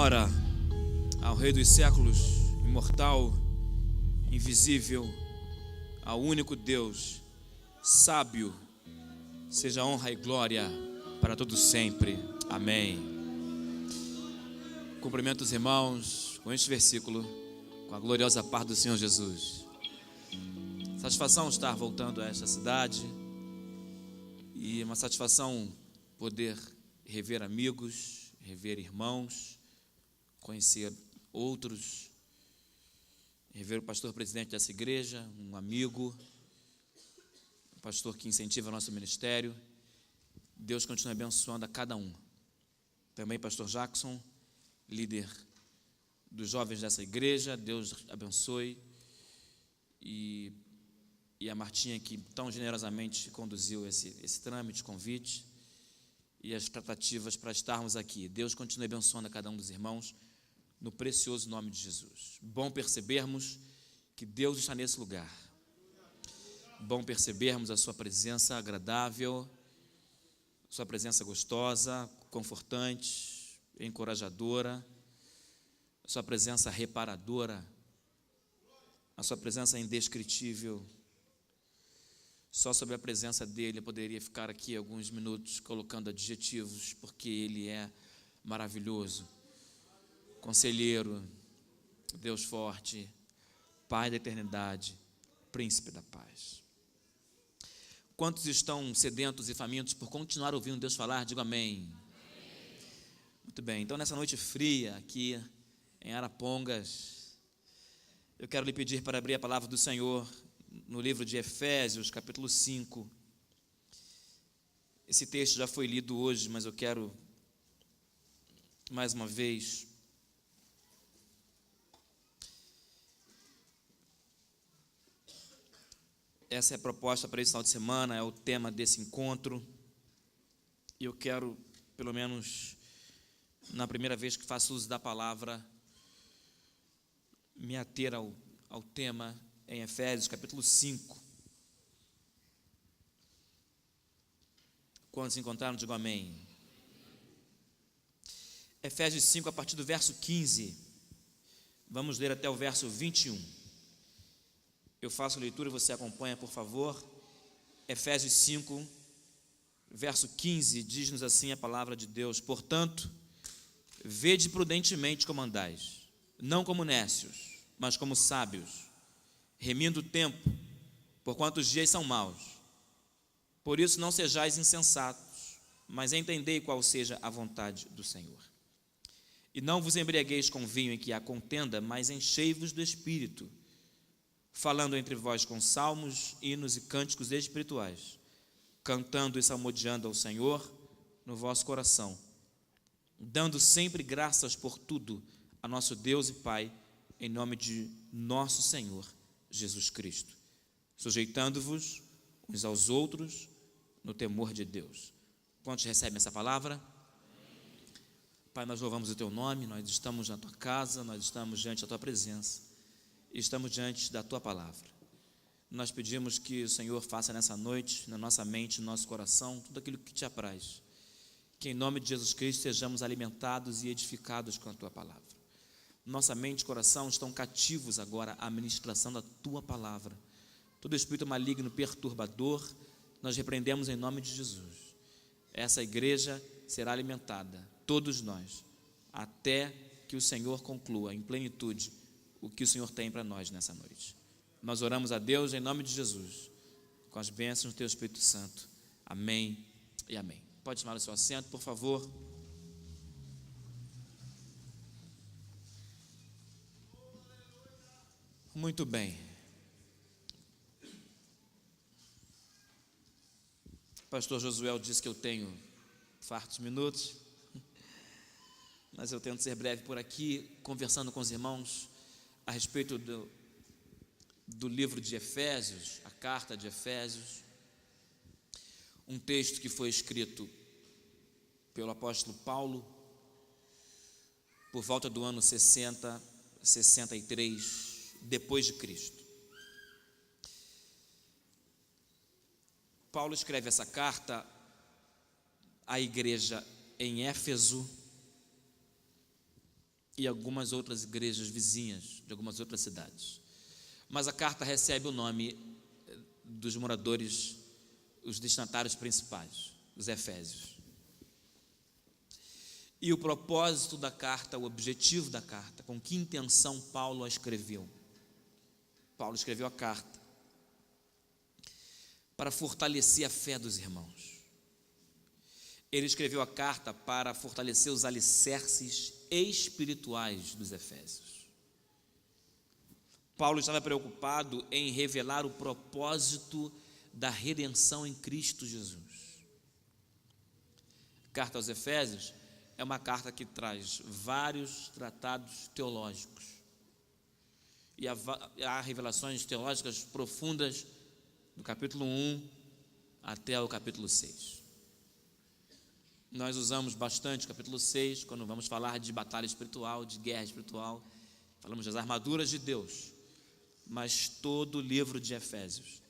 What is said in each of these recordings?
honra ao Rei dos séculos, imortal, invisível, ao único Deus, sábio, seja honra e glória para todos sempre. Amém. Cumprimento os irmãos com este versículo, com a gloriosa paz do Senhor Jesus. Satisfação estar voltando a esta cidade e uma satisfação poder rever amigos, rever irmãos, conhecer outros, rever o pastor presidente dessa igreja, um amigo, um pastor que incentiva o nosso ministério. Deus continue abençoando a cada um. Também pastor Jackson, líder dos jovens dessa igreja, Deus abençoe. E a Martinha, que tão generosamente conduziu esse trâmite, convite e as tratativas para estarmos aqui. Deus continue abençoando a cada um dos irmãos, no precioso nome de Jesus. Bom percebermos que Deus está nesse lugar. Bom percebermos a sua presença agradável, sua presença gostosa, confortante, encorajadora, a sua presença reparadora, a sua presença indescritível. Só sobre a presença dele eu poderia ficar aqui alguns minutos colocando adjetivos, porque ele é maravilhoso, conselheiro, Deus forte, Pai da eternidade, príncipe da paz. Quantos estão sedentos e famintos por continuar ouvindo Deus falar? Digo amém. Muito bem, então nessa noite fria aqui em Arapongas, eu quero lhe pedir para abrir a palavra do Senhor no livro de Efésios, capítulo 5. Esse texto já foi lido hoje, mas eu quero mais uma vez essa é a proposta para esse final de semana, é o tema desse encontro, e eu quero, pelo menos na primeira vez que faço uso da palavra, me ater ao tema em Efésios, capítulo 5. Quando se encontraram, digo amém. Efésios 5, a partir do verso 15, vamos ler até o verso 21. Eu faço a leitura e você acompanha, por favor. Efésios 5, verso 15, diz-nos assim a palavra de Deus: portanto, vede prudentemente como andais, não como nécios, mas como sábios, remindo o tempo, porquanto os dias são maus. Por isso não sejais insensatos, mas entendei qual seja a vontade do Senhor. E não vos embriagueis com vinho em que há contenda, mas enchei-vos do Espírito, falando entre vós com salmos, hinos e cânticos espirituais, cantando e salmodiando ao Senhor no vosso coração, dando sempre graças por tudo a nosso Deus e Pai, em nome de nosso Senhor Jesus Cristo, sujeitando-vos uns aos outros no temor de Deus. Quantos recebem essa palavra? Pai, nós louvamos o Teu nome, nós estamos na Tua casa, nós estamos diante da Tua presença, estamos diante da Tua palavra. Nós pedimos que o Senhor faça nessa noite, na nossa mente, no nosso coração, tudo aquilo que Te apraz, que em nome de Jesus Cristo sejamos alimentados e edificados com a Tua palavra. Nossa mente e coração estão cativos agora à ministração da Tua palavra. Todo espírito maligno, perturbador, nós repreendemos em nome de Jesus. Essa igreja será alimentada, todos nós, até que o Senhor conclua em plenitude o que o Senhor tem para nós nessa noite. Nós oramos a Deus em nome de Jesus, com as bênçãos do Teu Espírito Santo. Amém e amém. Pode tomar o seu assento, por favor. Muito bem. O pastor Josué disse que eu tenho fartos minutos, mas eu tento ser breve por aqui, conversando com os irmãos a respeito do livro de Efésios, a carta de Efésios, um texto que foi escrito pelo apóstolo Paulo por volta do ano 60, 63 depois de Cristo. Paulo escreve essa carta à igreja em Éfeso, e algumas outras igrejas vizinhas de algumas outras cidades. Mas a carta recebe o nome dos moradores, os destinatários principais, os efésios. E o propósito da carta, o objetivo da carta, com que intenção Paulo a escreveu? Paulo escreveu a carta para fortalecer a fé dos irmãos. Ele escreveu a carta para fortalecer os alicerces espirituais dos efésios. Paulo estava preocupado em revelar o propósito da redenção em Cristo Jesus. A carta aos Efésios é uma carta que traz vários tratados teológicos e há revelações teológicas profundas do capítulo 1 até o capítulo 6. Nós usamos bastante o capítulo 6 quando vamos falar de batalha espiritual, de guerra espiritual, falamos das armaduras de Deus, mas todo o livro de Efésios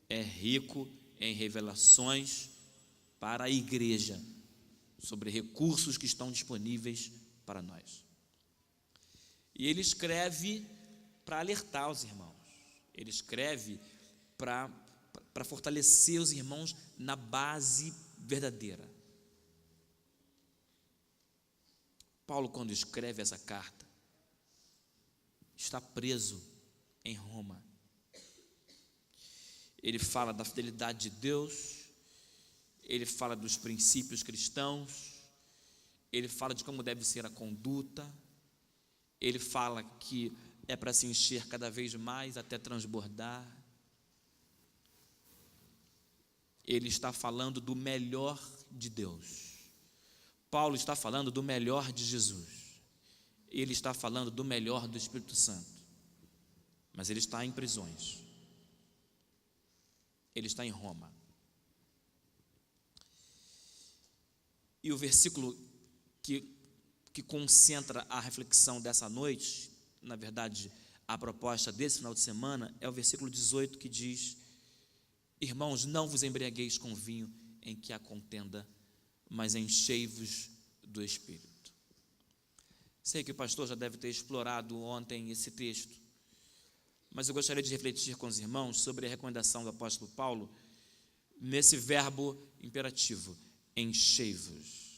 é rico em revelações para a igreja, sobre recursos que estão disponíveis para nós. E ele escreve para alertar os irmãos, ele escreve para fortalecer os irmãos na base verdadeira. Paulo, quando escreve essa carta, está preso em Roma. Ele fala da fidelidade de Deus, ele fala dos princípios cristãos, ele fala de como deve ser a conduta, ele fala que é para se encher cada vez mais até transbordar. Ele está falando do melhor de Deus. Paulo está falando do melhor de Jesus. Ele está falando do melhor do Espírito Santo. Mas ele está em prisões. Ele está em Roma. E o versículo que concentra a reflexão dessa noite, na verdade, a proposta desse final de semana, é o versículo 18 que diz: irmãos, não vos embriagueis com vinho em que há contenda, mas enchei-vos do Espírito. Sei que o pastor já deve ter explorado ontem esse texto, mas eu gostaria de refletir com os irmãos sobre a recomendação do apóstolo Paulo nesse verbo imperativo, enchei-vos.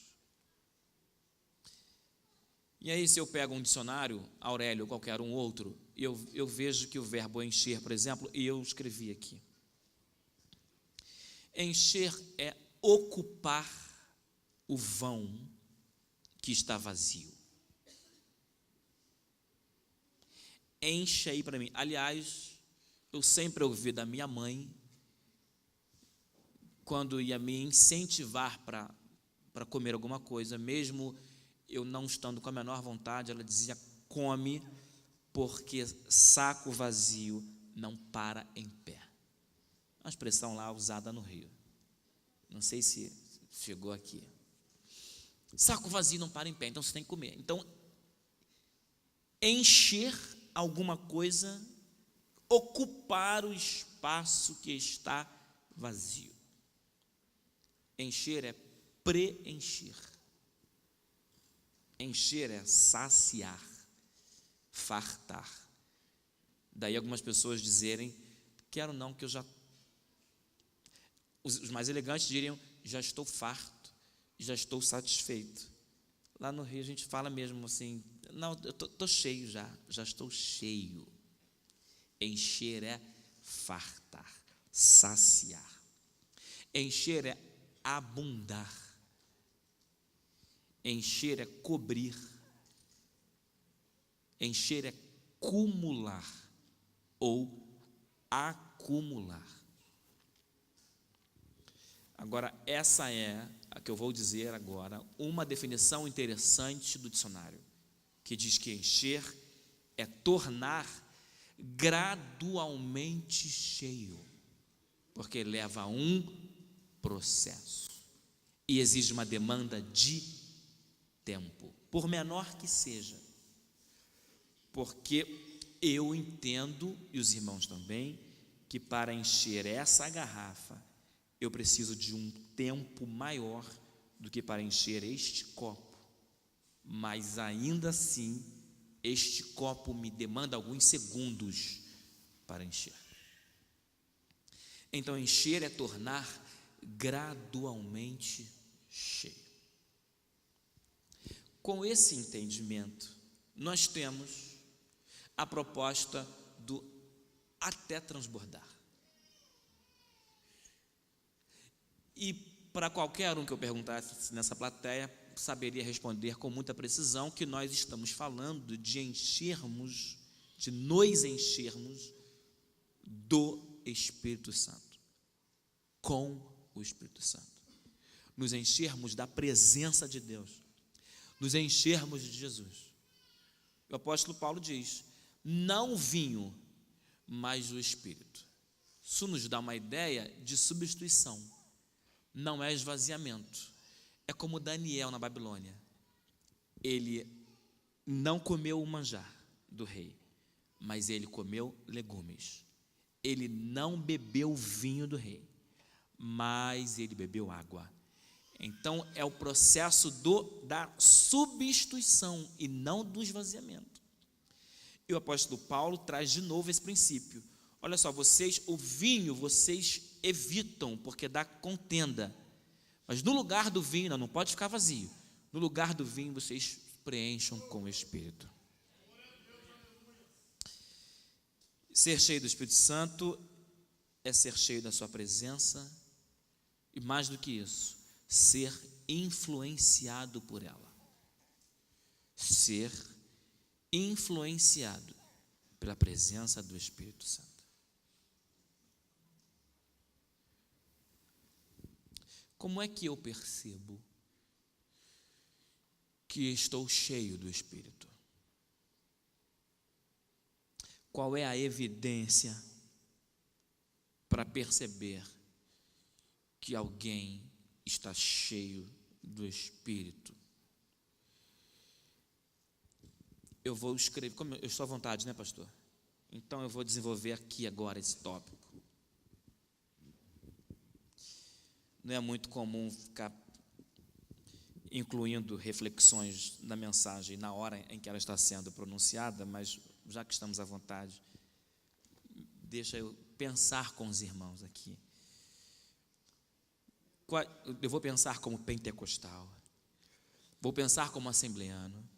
E aí, se eu pego um dicionário, Aurélio ou qualquer um outro, eu vejo que o verbo encher, por exemplo, e eu escrevi aqui, encher é ocupar o vão que está vazio. Enche aí para mim. Aliás, eu sempre ouvi da minha mãe, quando ia me incentivar para comer alguma coisa, mesmo eu não estando com a menor vontade, ela dizia: come, porque saco vazio não para em pé. Uma expressão lá usada no Rio. Não sei se chegou aqui. Saco vazio não para em pé, então você tem que comer. Então, encher alguma coisa, ocupar o espaço que está vazio. Encher é preencher. Encher é saciar, fartar. Daí algumas pessoas dizerem: quero não, que eu já... Os mais elegantes diriam: já estou farto, já estou satisfeito. Lá no Rio a gente fala mesmo assim: não, eu estou cheio já estou cheio. Encher é fartar, saciar. Encher é abundar. Encher é cobrir. Encher é cumular ou acumular. Agora, essa é a que eu vou dizer agora, uma definição interessante do dicionário, que diz que encher é tornar gradualmente cheio, porque leva a um processo e exige uma demanda de tempo, por menor que seja, porque eu entendo, e os irmãos também, que para encher essa garrafa eu preciso de um tempo maior do que para encher este copo. mas ainda assim, este copo me demanda alguns segundos para encher. Então, encher é tornar gradualmente cheio. Com esse entendimento, nós temos a proposta do até transbordar. E para qualquer um que eu perguntasse nessa plateia, saberia responder com muita precisão que nós estamos falando de enchermos, de nos enchermos do Espírito Santo, com o Espírito Santo, nos enchermos da presença de Deus, nos enchermos de Jesus. O apóstolo Paulo diz: não o vinho, mas o Espírito. Isso nos dá uma ideia de substituição, não é esvaziamento. É como Daniel na Babilônia, ele não comeu o manjar do rei, mas ele comeu legumes. Ele não bebeu o vinho do rei, mas ele bebeu água. Então é o processo da substituição e não do esvaziamento. E o apóstolo Paulo traz de novo esse princípio. Olha só, o vinho vocês evitam porque dá contenda, mas no lugar do vinho, não pode ficar vazio, no lugar do vinho vocês preencham com o Espírito. Ser cheio do Espírito Santo é ser cheio da sua presença e, mais do que isso, ser influenciado por ela. Ser influenciado pela presença do Espírito Santo. Como é que eu percebo que estou cheio do Espírito? Qual é a evidência para perceber que alguém está cheio do Espírito? Eu vou escrever, como eu estou à vontade, né, pastor? Então eu vou desenvolver aqui agora esse tópico. Não é muito comum ficar incluindo reflexões na mensagem na hora em que ela está sendo pronunciada, mas já que estamos à vontade, deixa eu pensar com os irmãos aqui. Eu vou pensar como pentecostal, vou pensar como assembleano,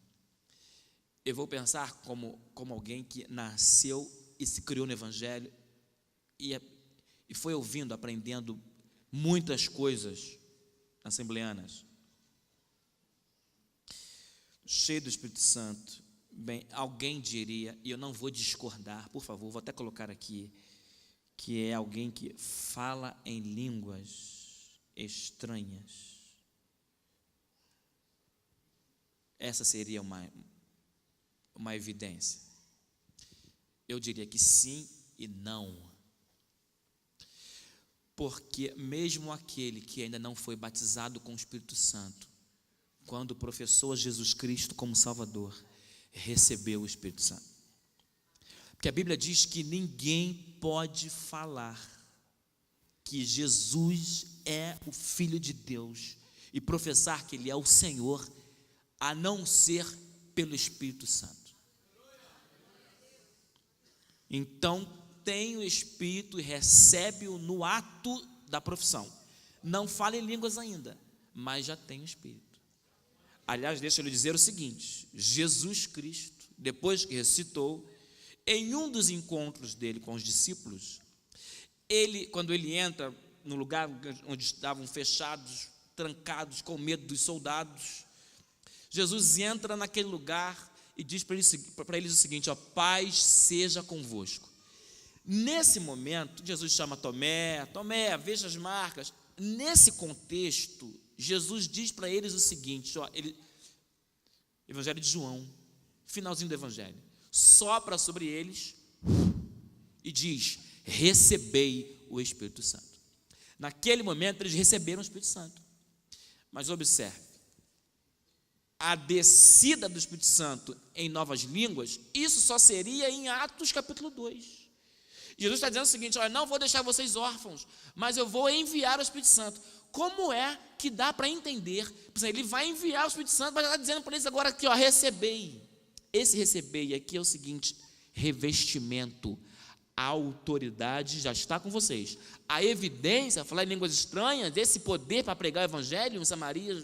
eu vou pensar como alguém que nasceu e se criou no Evangelho e foi ouvindo, aprendendo muitas coisas assembleanas. Cheio do Espírito Santo. Bem, alguém diria, e eu não vou discordar, por favor, vou até colocar aqui, que é alguém que fala em línguas estranhas. Essa seria uma evidência. Eu diria que sim e não. Porque mesmo aquele que ainda não foi batizado com o Espírito Santo, quando professou a Jesus Cristo como Salvador, recebeu o Espírito Santo. Porque a Bíblia diz que ninguém pode falar que Jesus é o Filho de Deus e professar que Ele é o Senhor, a não ser pelo Espírito Santo. Então, tem o Espírito e recebe-o no ato da profissão. Não fala em línguas ainda, mas já tem o Espírito. Aliás, deixa eu lhe dizer o seguinte: Jesus Cristo, depois que ressuscitou, em um dos encontros dele com os discípulos, quando ele entra no lugar onde estavam fechados, trancados, com medo dos soldados, Jesus entra naquele lugar e diz para eles o seguinte: ó, paz seja convosco. Nesse momento, Jesus chama Tomé, veja as marcas. Nesse contexto, Jesus diz para eles o seguinte, ó, Evangelho de João, finalzinho do Evangelho, sopra sobre eles e diz: recebei o Espírito Santo. Naquele momento, eles receberam o Espírito Santo. Mas observe, a descida do Espírito Santo em novas línguas, isso só seria em Atos capítulo 2. Jesus está dizendo o seguinte: olha, não vou deixar vocês órfãos, mas eu vou enviar o Espírito Santo. Como é que dá para entender? Ele vai enviar o Espírito Santo, mas está dizendo para eles agora aqui, ó, recebei. Esse recebei aqui é o seguinte: revestimento. A autoridade já está com vocês. A evidência, falar em línguas estranhas, esse poder para pregar o evangelho em Samaria,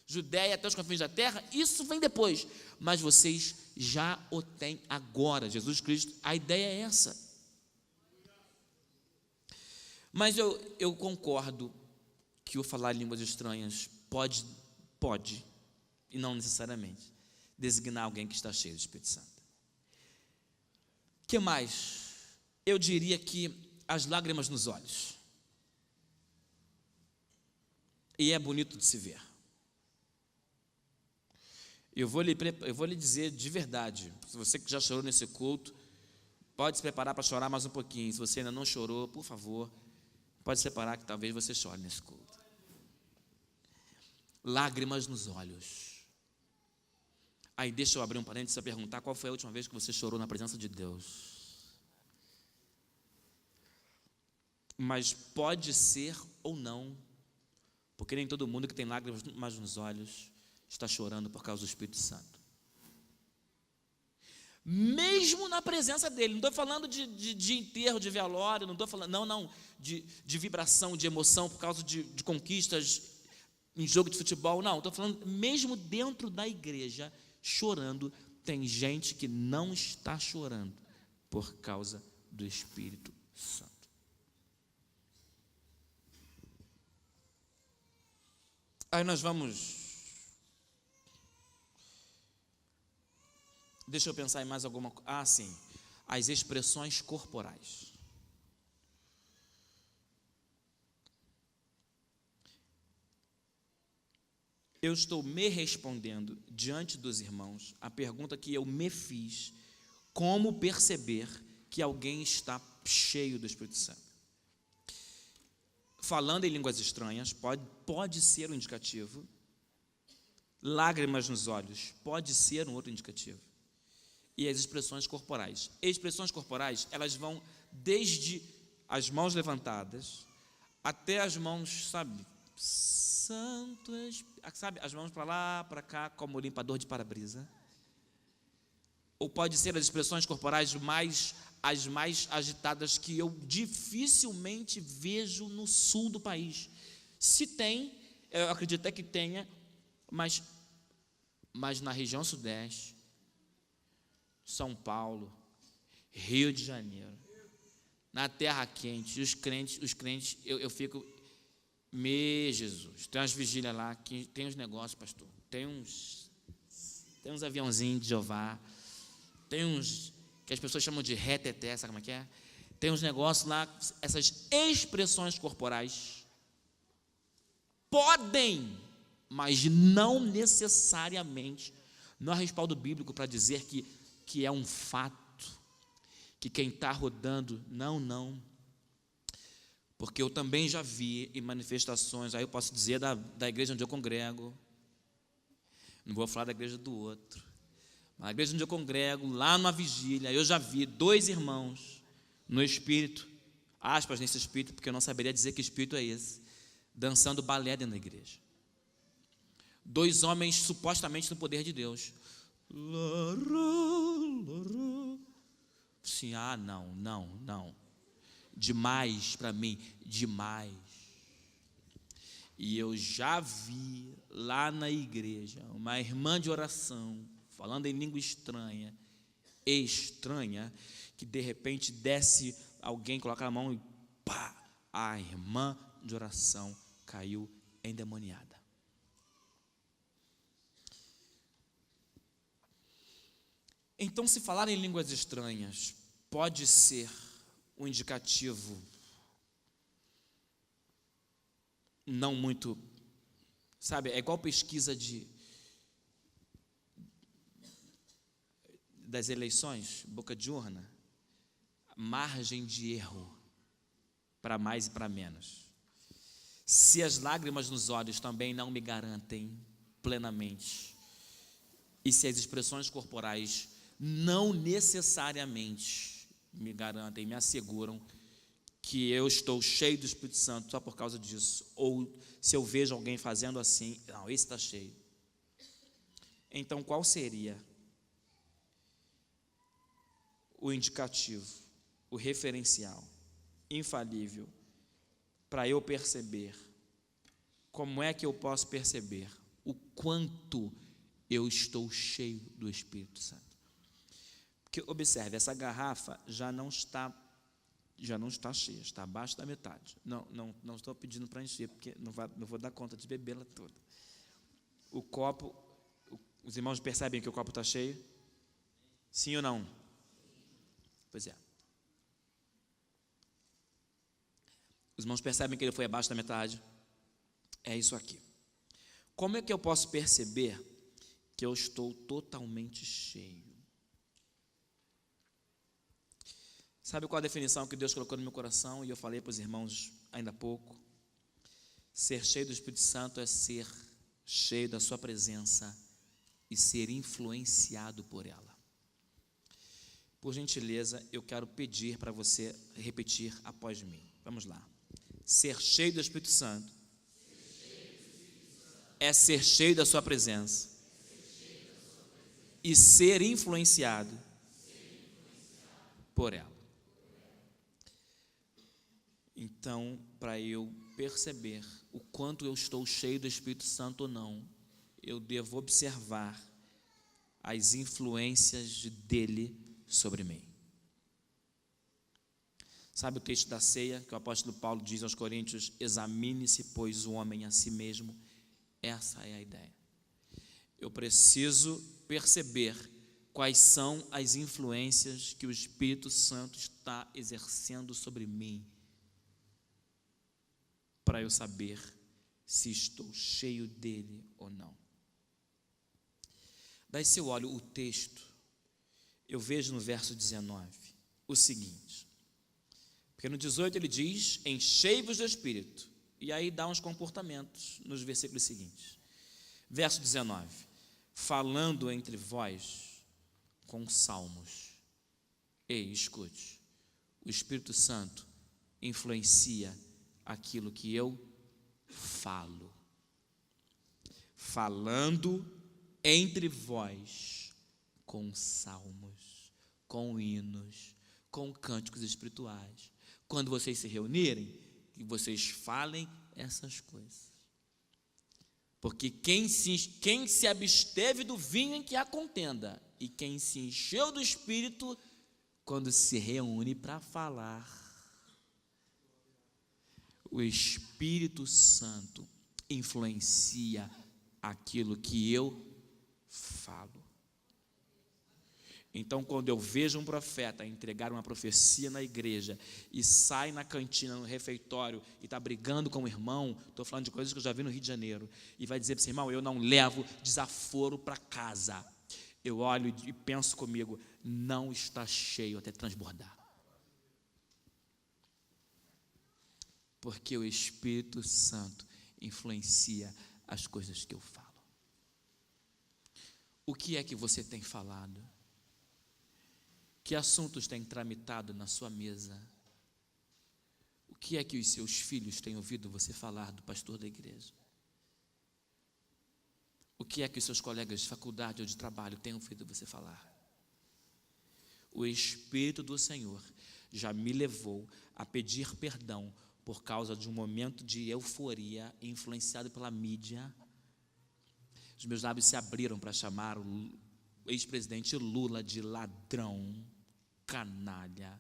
Judéia até os confins da terra, isso vem depois. Mas vocês já o têm agora. Jesus Cristo, a ideia é essa. Mas eu concordo que o falar em línguas estranhas pode, e não necessariamente, designar alguém que está cheio do Espírito Santo. O que mais? Eu diria que as lágrimas nos olhos. E é bonito de se ver. Eu vou lhe dizer de verdade, se você que já chorou nesse culto, pode se preparar para chorar mais um pouquinho. Se você ainda não chorou, por favor, pode se preparar que talvez você chore nesse culto. Lágrimas nos olhos. Aí deixa eu abrir um parênteses e perguntar: qual foi a última vez que você chorou na presença de Deus? Mas pode ser ou não, porque nem todo mundo que tem lágrimas nos olhos está chorando por causa do Espírito Santo. Mesmo na presença dele, não estou falando de enterro, de velório, não estou falando, de vibração, de emoção por causa de conquistas em jogo de futebol, não, estou falando mesmo dentro da igreja, chorando, tem gente que não está chorando por causa do Espírito Santo. Aí nós vamos, deixa eu pensar em mais alguma coisa. Sim, as expressões corporais. Eu estou me respondendo diante dos irmãos a pergunta que eu me fiz: como perceber que alguém está cheio do Espírito Santo? Falando em línguas estranhas pode ser um indicativo. Lágrimas nos olhos pode ser um outro indicativo. E as expressões corporais. Expressões corporais, elas vão desde as mãos levantadas até as mãos, Santo, as mãos para lá, para cá, como limpador de para-brisa. Ou pode ser as expressões corporais as mais agitadas que eu dificilmente vejo no sul do país. Se tem, eu acredito até que tenha, mas na região sudeste, São Paulo, Rio de Janeiro, na terra quente, os crentes, eu fico, Jesus, tem umas vigílias lá, que tem uns negócios, pastor, tem uns aviãozinhos de Jeová, tem uns que as pessoas chamam de reteté, sabe como é que é? Tem uns negócios lá, essas expressões corporais podem, mas não necessariamente, não há respaldo bíblico para dizer que é um fato, que quem está rodando, não, porque eu também já vi em manifestações, aí eu posso dizer da igreja onde eu congrego, não vou falar da igreja do outro, na igreja onde eu congrego, lá numa vigília, eu já vi 2 irmãos no espírito, aspas nesse espírito, porque eu não saberia dizer que espírito é esse, dançando balé dentro da igreja. 2 homens supostamente no poder de Deus. Sim, não. Demais para mim, demais. E eu já vi lá na igreja uma irmã de oração, falando em língua estranha, que de repente desce alguém, coloca a mão e pá, a irmã de oração caiu endemoniada. Então, se falar em línguas estranhas pode ser um indicativo não muito, é igual pesquisa das eleições, boca de urna, margem de erro para mais e para menos. Se as lágrimas nos olhos também não me garantem plenamente, e se as expressões corporais não necessariamente me garantem, me asseguram que eu estou cheio do Espírito Santo só por causa disso, ou se eu vejo alguém fazendo assim, não, esse está cheio. Então, qual seria o indicativo, o referencial infalível para eu perceber? Como é que eu posso perceber o quanto eu estou cheio do Espírito Santo? Porque observe, essa garrafa já não está cheia, está abaixo da metade. Não estou pedindo para encher, porque não vou dar conta de bebê-la toda. O copo, os irmãos percebem que o copo está cheio? Sim ou não? Pois é. Os irmãos percebem que ele foi abaixo da metade? É isso aqui. Como é que eu posso perceber que eu estou totalmente cheio? Sabe qual a definição que Deus colocou no meu coração? E eu falei para os irmãos ainda há pouco. Ser cheio do Espírito Santo é ser cheio da sua presença e ser influenciado por ela. Por gentileza, eu quero pedir para você repetir após mim. Vamos lá. Ser cheio do Espírito Santo é ser cheio da sua presença e ser influenciado por ela. Então, para eu perceber o quanto eu estou cheio do Espírito Santo ou não, eu devo observar as influências dele sobre mim. Sabe o texto da ceia que o apóstolo Paulo diz aos Coríntios? Examine-se, pois, o homem a si mesmo. Essa é a ideia. Eu preciso perceber quais são as influências que o Espírito Santo está exercendo sobre mim, para eu saber se estou cheio dele ou não. Daí, se eu olho o texto, eu vejo no verso 19 o seguinte, porque no 18 ele diz, enchei-vos do Espírito, e aí dá uns comportamentos nos versículos seguintes. Verso 19, falando entre vós com salmos. Ei, escute, o Espírito Santo influencia aquilo que eu falo. Falando entre vós com salmos, com hinos, com cânticos espirituais. Quando vocês se reunirem, que vocês falem essas coisas. Porque quem se absteve do vinho em que há contenda, e quem se encheu do Espírito, quando se reúne para falar, o Espírito Santo influencia aquilo que eu falo. Então, quando eu vejo um profeta entregar uma profecia na igreja e sai na cantina, no refeitório e está brigando com o irmão, estou falando de coisas que eu já vi no Rio de Janeiro, e vai dizer para esse irmão, eu não levo desaforo para casa. Eu olho e penso comigo, não está cheio até transbordar. Porque o Espírito Santo influencia as coisas que eu falo. O que é que você tem falado? Que assuntos têm tramitado na sua mesa? O que é que os seus filhos têm ouvido você falar do pastor da igreja? O que é que os seus colegas de faculdade ou de trabalho têm ouvido você falar? O Espírito do Senhor já me levou a pedir perdão por causa de um momento de euforia influenciado pela mídia. Os meus lábios se abriram para chamar o ex-presidente Lula de ladrão, canalha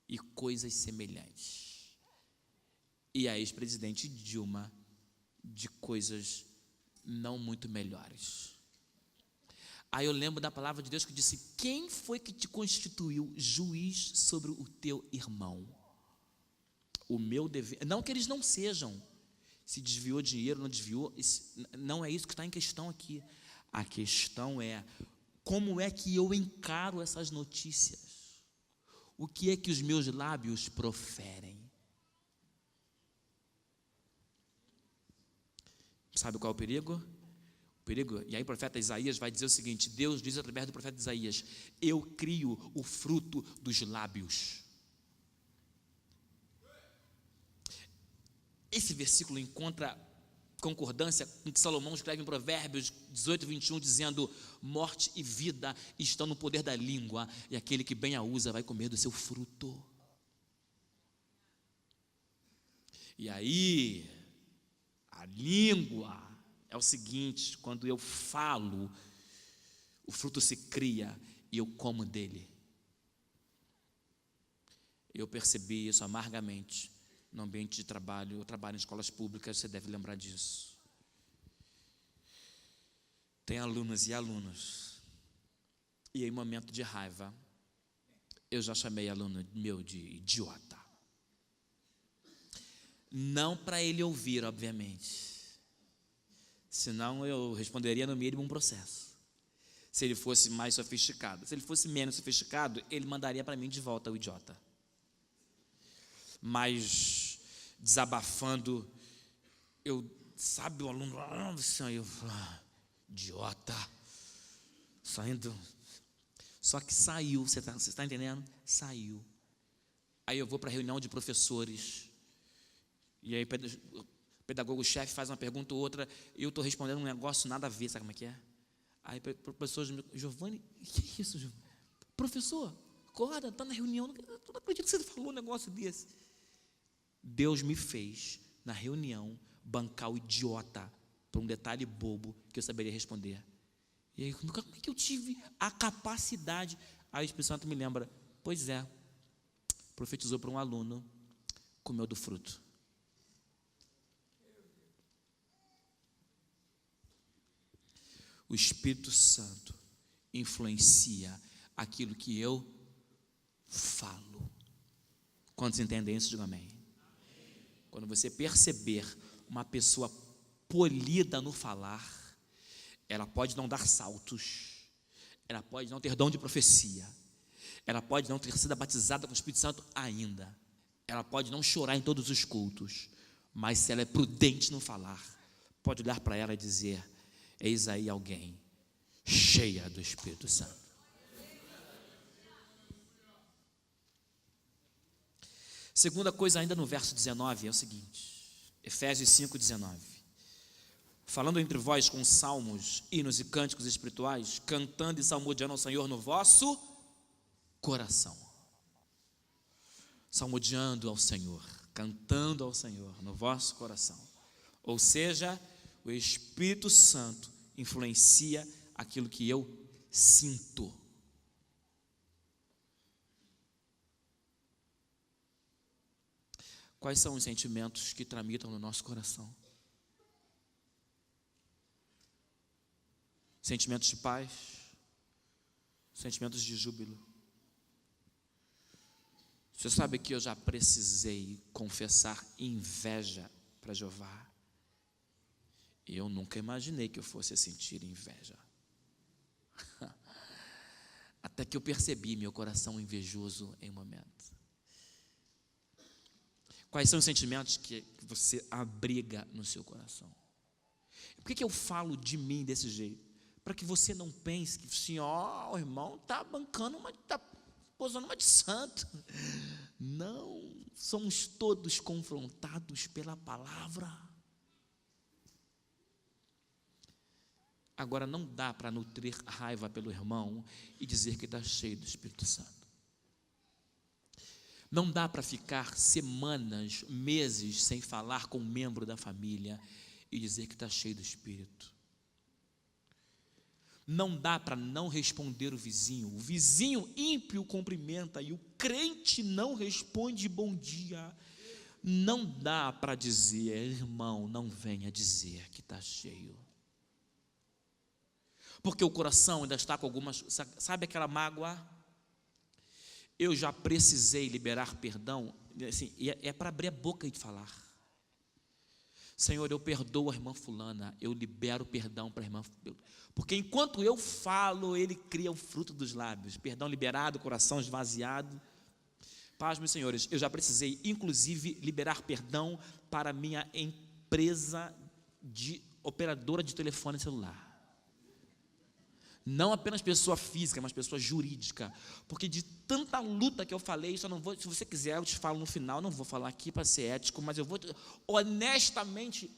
e coisas semelhantes. E a ex-presidente Dilma de coisas não muito melhores. Aí eu lembro da palavra de Deus que disse, quem foi que te constituiu juiz sobre o teu irmão? O meu dever, não que eles não sejam, se desviou dinheiro, não desviou, não é isso que está em questão aqui. A questão é, como é que eu encaro essas notícias? O que é que os meus lábios proferem? Sabe qual é o perigo? perigo. E aí o profeta Isaías vai dizer o seguinte: Deus diz através do profeta Isaías: eu crio o fruto dos lábios. Esse versículo encontra concordância com que Salomão escreve em Provérbios 18, 21, dizendo: morte e vida estão no poder da língua, e aquele que bem a usa vai comer do seu fruto. E aí, a língua é o seguinte: quando eu falo, o fruto se cria e eu como dele. Eu percebi isso amargamente no ambiente de trabalho. Eu trabalho em escolas públicas, você deve lembrar disso. Tem alunas e alunos, e em momento de raiva, eu já chamei aluno meu de idiota. Não para ele ouvir, obviamente, senão eu responderia no mínimo um processo. Se ele fosse mais sofisticado. Se ele fosse menos sofisticado, ele mandaria para mim de volta o idiota. Mas desabafando, sabe, o aluno, idiota, saindo. Só que saiu, você está entendendo? Saiu. Aí eu vou para a reunião de professores, e aí o pedagogo-chefe faz uma pergunta ou outra, e eu estou respondendo um negócio nada a ver, sabe como é que é? Aí o professor, Giovanni, que é isso, Giovanni? Professor, acorda, está na reunião, eu não acredito que você falou um negócio desse. Deus me fez, na reunião, bancar o idiota por um detalhe bobo que eu saberia responder. E aí, como é que eu tive a capacidade? Aí o Espírito Santo me lembra: pois é, profetizou para um aluno, comeu do fruto. O Espírito Santo influencia aquilo que eu falo. Quantos entendem isso? Diga amém. Quando você perceber uma pessoa polida no falar, ela pode não dar saltos, ela pode não ter dom de profecia, ela pode não ter sido batizada com o Espírito Santo ainda, ela pode não chorar em todos os cultos, mas se ela é prudente no falar, pode olhar para ela e dizer: eis aí alguém cheia do Espírito Santo. Segunda coisa, ainda no verso 19, é o seguinte: Efésios 5, 19. Falando entre vós com salmos, hinos e cânticos espirituais, cantando e salmodiando ao Senhor no vosso coração. Salmodiando ao Senhor, cantando ao Senhor no vosso coração. Ou seja, o Espírito Santo influencia aquilo que eu sinto. Quais são os sentimentos que tramitam no nosso coração? Sentimentos de paz, sentimentos de júbilo. Você sabe que eu já precisei confessar inveja para Jeová? E eu nunca imaginei que eu fosse sentir inveja. Até que eu percebi meu coração invejoso em um momento. Quais são os sentimentos que você abriga no seu coração? Por que eu falo de mim desse jeito? Para que você não pense que assim, o irmão está bancando está posando uma de santo. Não, somos todos confrontados pela palavra. Agora, não dá para nutrir raiva pelo irmão e dizer que está cheio do Espírito Santo. Não dá para ficar semanas, meses sem falar com um membro da família e dizer que está cheio do Espírito. Não dá para não responder o vizinho ímpio cumprimenta e o crente não responde bom dia. Não dá para dizer: irmão, não venha dizer que está cheio. Porque o coração ainda está com algumas, sabe aquela mágoa? Eu já precisei liberar perdão, assim, é para abrir a boca e falar: Senhor, eu perdoo a irmã fulana, eu libero perdão para a irmã, porque enquanto eu falo, ele cria o fruto dos lábios, perdão liberado, coração esvaziado. Paz, meus senhores, eu já precisei inclusive liberar perdão para a minha empresa de operadora de telefone celular. Não apenas pessoa física, mas pessoa jurídica. Porque de tanta luta que eu falei, isso eu não vou, se você quiser, eu te falo no final, não vou falar aqui para ser ético, mas eu vou, honestamente,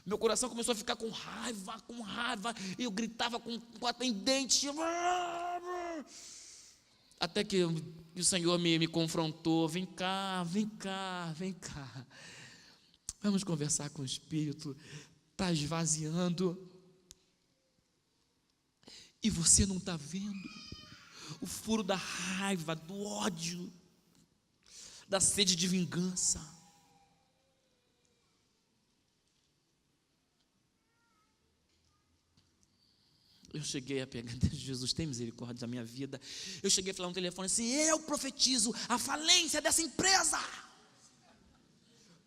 meu coração começou a ficar com raiva, e eu gritava com o atendente, até que o Senhor me confrontou, vem cá, vamos conversar com o Espírito, está esvaziando, e você não está vendo o furo da raiva, do ódio, da sede de vingança. Eu cheguei a pegar, Jesus, tem misericórdia da minha vida. Eu cheguei a falar no telefone assim: eu profetizo a falência dessa empresa.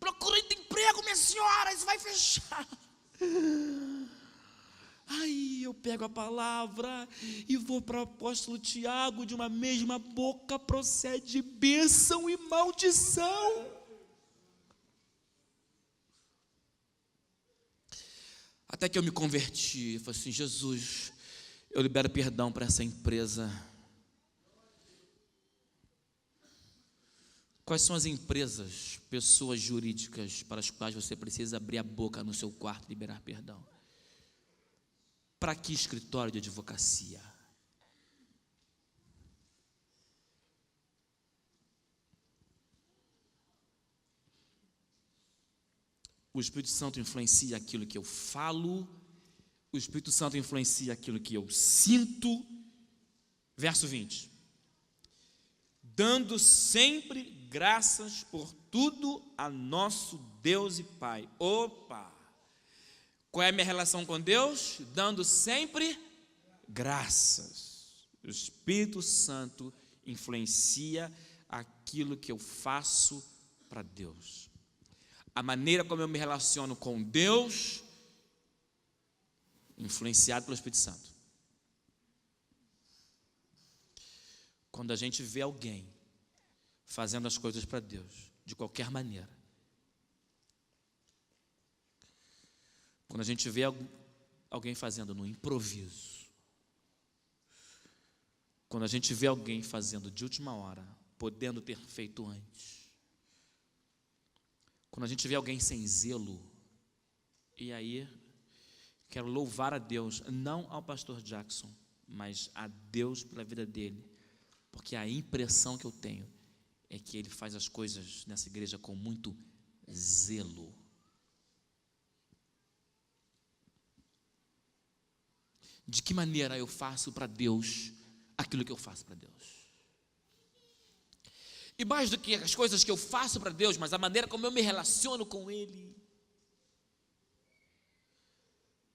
Procurando emprego, minha senhora, isso vai fechar. Aí eu pego a palavra e vou para o apóstolo Tiago, de uma mesma boca procede bênção e maldição. Até que eu me converti, eu falei assim: Jesus, eu libero perdão para essa empresa. Quais são as empresas, pessoas jurídicas para as quais você precisa abrir a boca no seu quarto e liberar perdão? Para que escritório de advocacia? O Espírito Santo influencia aquilo que eu falo, o Espírito Santo influencia aquilo que eu sinto. Verso 20: dando sempre graças por tudo a nosso Deus e Pai. Opa! Qual é a minha relação com Deus? Dando sempre graças. O Espírito Santo influencia aquilo que eu faço para Deus. A maneira como eu me relaciono com Deus, influenciado pelo Espírito Santo. Quando a gente vê alguém fazendo as coisas para Deus, de qualquer maneira, quando a gente vê alguém fazendo no improviso, quando a gente vê alguém fazendo de última hora, podendo ter feito antes, quando a gente vê alguém sem zelo, e aí quero louvar a Deus, não ao pastor Jackson, mas a Deus pela vida dele, porque a impressão que eu tenho é que ele faz as coisas nessa igreja com muito zelo. De que maneira eu faço para Deus aquilo que eu faço para Deus? E mais do que as coisas que eu faço para Deus, mas a maneira como eu me relaciono com Ele.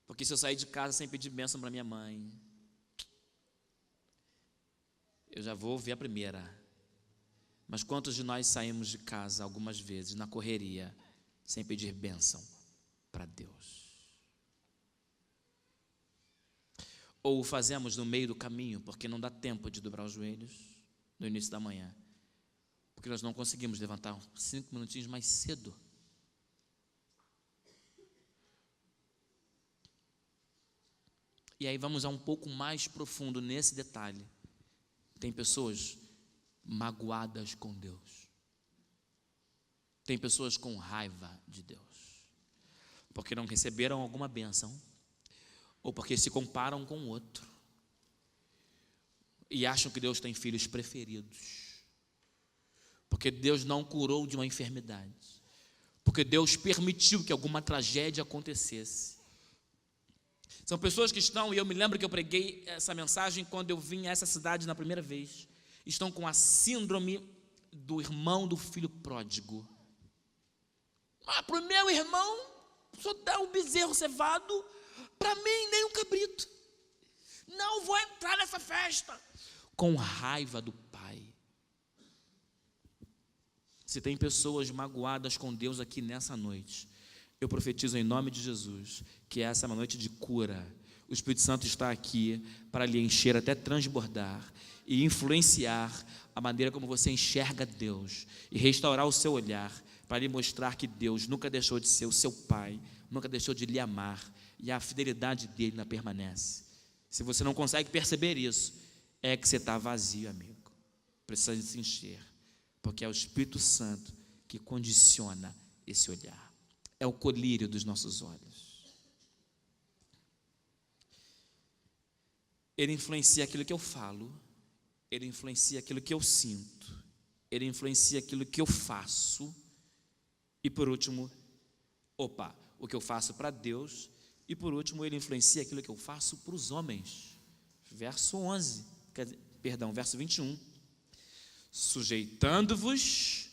Porque se eu sair de casa sem pedir bênção para minha mãe, eu já vou ver a primeira. Mas quantos de nós saímos de casa algumas vezes na correria sem pedir bênção para Deus? Ou o fazemos no meio do caminho, porque não dá tempo de dobrar os joelhos no início da manhã, porque nós não conseguimos levantar 5 minutinhos mais cedo. E aí vamos a um pouco mais profundo nesse detalhe. Tem pessoas magoadas com Deus. Tem pessoas com raiva de Deus, porque não receberam alguma bênção, ou porque se comparam com o outro e acham que Deus tem filhos preferidos, porque Deus não curou de uma enfermidade, porque Deus permitiu que alguma tragédia acontecesse. São pessoas que estão, e eu me lembro que eu preguei essa mensagem quando eu vim a essa cidade na primeira vez, estão com a síndrome do irmão do filho pródigo. Para o meu irmão só dá um bezerro cevado, para mim nem um cabrito. Não vou entrar nessa festa. Com raiva do pai. Se tem pessoas magoadas com Deus aqui nessa noite, eu profetizo em nome de Jesus que essa é uma noite de cura. O Espírito Santo está aqui para lhe encher até transbordar e influenciar a maneira como você enxerga Deus e restaurar o seu olhar para lhe mostrar que Deus nunca deixou de ser o seu pai, nunca deixou de lhe amar, e a fidelidade dele ainda permanece. Se você não consegue perceber isso, é que você está vazio, amigo. Precisa se encher, porque é o Espírito Santo que condiciona esse olhar. É o colírio dos nossos olhos. Ele influencia aquilo que eu falo, ele influencia aquilo que eu sinto, ele influencia aquilo que eu faço, e por último, o que eu faço para Deus, e por último, ele influencia aquilo que eu faço para os homens. Verso 21. Sujeitando-vos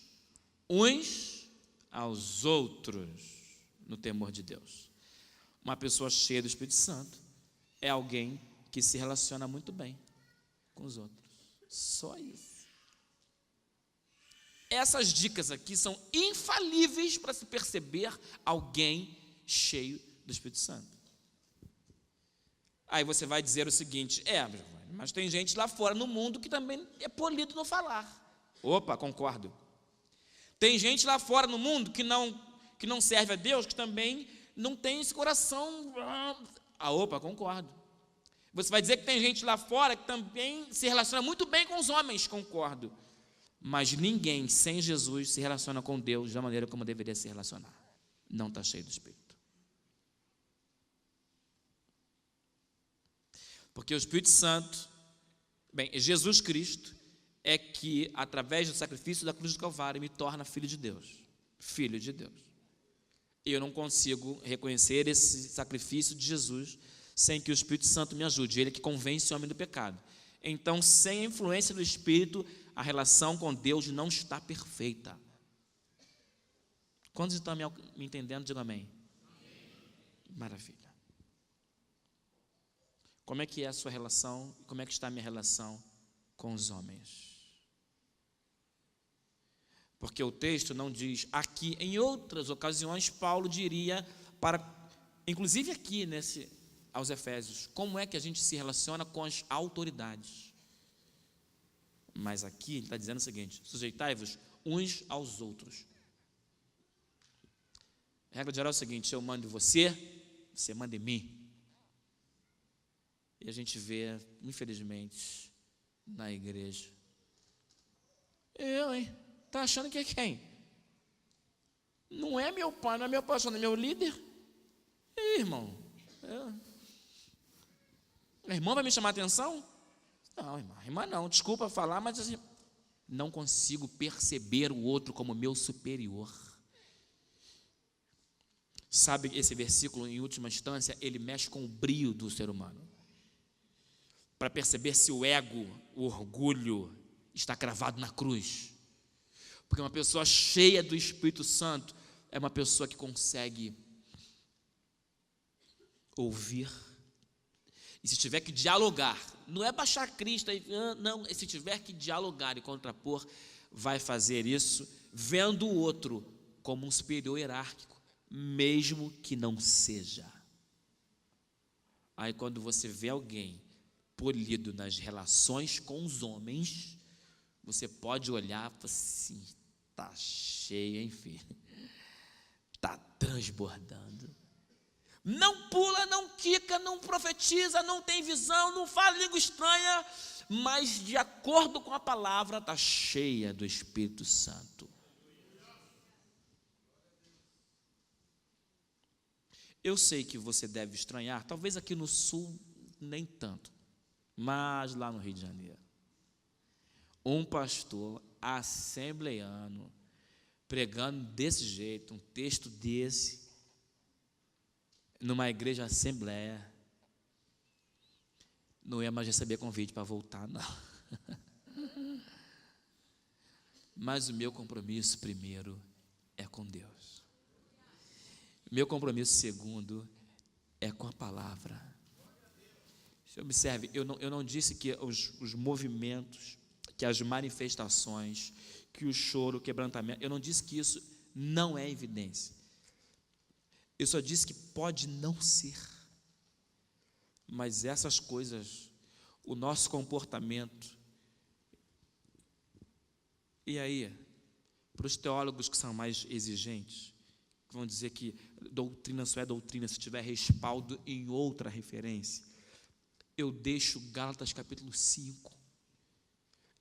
uns aos outros no temor de Deus. Uma pessoa cheia do Espírito Santo é alguém que se relaciona muito bem com os outros. Só isso. Essas dicas aqui são infalíveis para se perceber alguém cheio do Espírito Santo. Aí você vai dizer o seguinte: mas tem gente lá fora no mundo que também é polido no falar. Concordo. Tem gente lá fora no mundo que não serve a Deus, que também não tem esse coração. Concordo. Você vai dizer que tem gente lá fora que também se relaciona muito bem com os homens. Concordo. Mas ninguém sem Jesus se relaciona com Deus da maneira como deveria se relacionar. Não está cheio do Espírito. Porque o Espírito Santo, Jesus Cristo é que, através do sacrifício da cruz do Calvário, me torna filho de Deus. Filho de Deus. E eu não consigo reconhecer esse sacrifício de Jesus sem que o Espírito Santo me ajude. Ele é que convence o homem do pecado. Então, sem a influência do Espírito, a relação com Deus não está perfeita. Quantos estão me entendendo? Diga amém. Maravilha. Como é que é a sua relação? Como é que está a minha relação com os homens? Porque o texto não diz aqui. Em outras ocasiões, Paulo diria inclusive aqui aos Efésios, como é que a gente se relaciona com as autoridades. Mas aqui ele está dizendo o seguinte: sujeitai-vos uns aos outros. A regra geral é o seguinte: eu mando em você, você manda em mim. E a gente vê, infelizmente, na igreja, está achando que é quem? Não é meu pai, não é meu pastor, não é meu líder. Irmão, a irmã vai me chamar a atenção? Não, irmã não, desculpa falar, mas assim, não consigo perceber o outro como meu superior. Sabe, esse versículo, em última instância, ele mexe com o brio do ser humano, para perceber se o ego, o orgulho, está cravado na cruz. Porque uma pessoa cheia do Espírito Santo é uma pessoa que consegue ouvir. E se tiver que dialogar, não é baixar Cristo, não, se tiver que dialogar e contrapor, vai fazer isso vendo o outro como um superior hierárquico, mesmo que não seja. Aí quando você vê alguém polido nas relações com os homens, você pode olhar e falar assim: está cheio, hein, filho? Está transbordando. Não pula, não quica, não profetiza, não tem visão, não fala língua estranha, mas de acordo com a palavra está cheia do Espírito Santo. Eu sei que você deve estranhar, talvez aqui no sul nem tanto, mas lá no Rio de Janeiro, um pastor assembleiano pregando desse jeito, um texto desse, numa igreja assembleia, não ia mais receber convite para voltar, não. Mas o meu compromisso primeiro é com Deus. O meu compromisso segundo é com a palavra. Você observe, eu não disse que os movimentos, que as manifestações, que o choro, o quebrantamento, eu não disse que isso não é evidência. Eu só disse que pode não ser. Mas essas coisas, o nosso comportamento. E aí, para os teólogos que são mais exigentes, que vão dizer que doutrina só é doutrina se tiver respaldo em outra referência. eu deixo Gálatas capítulo 5,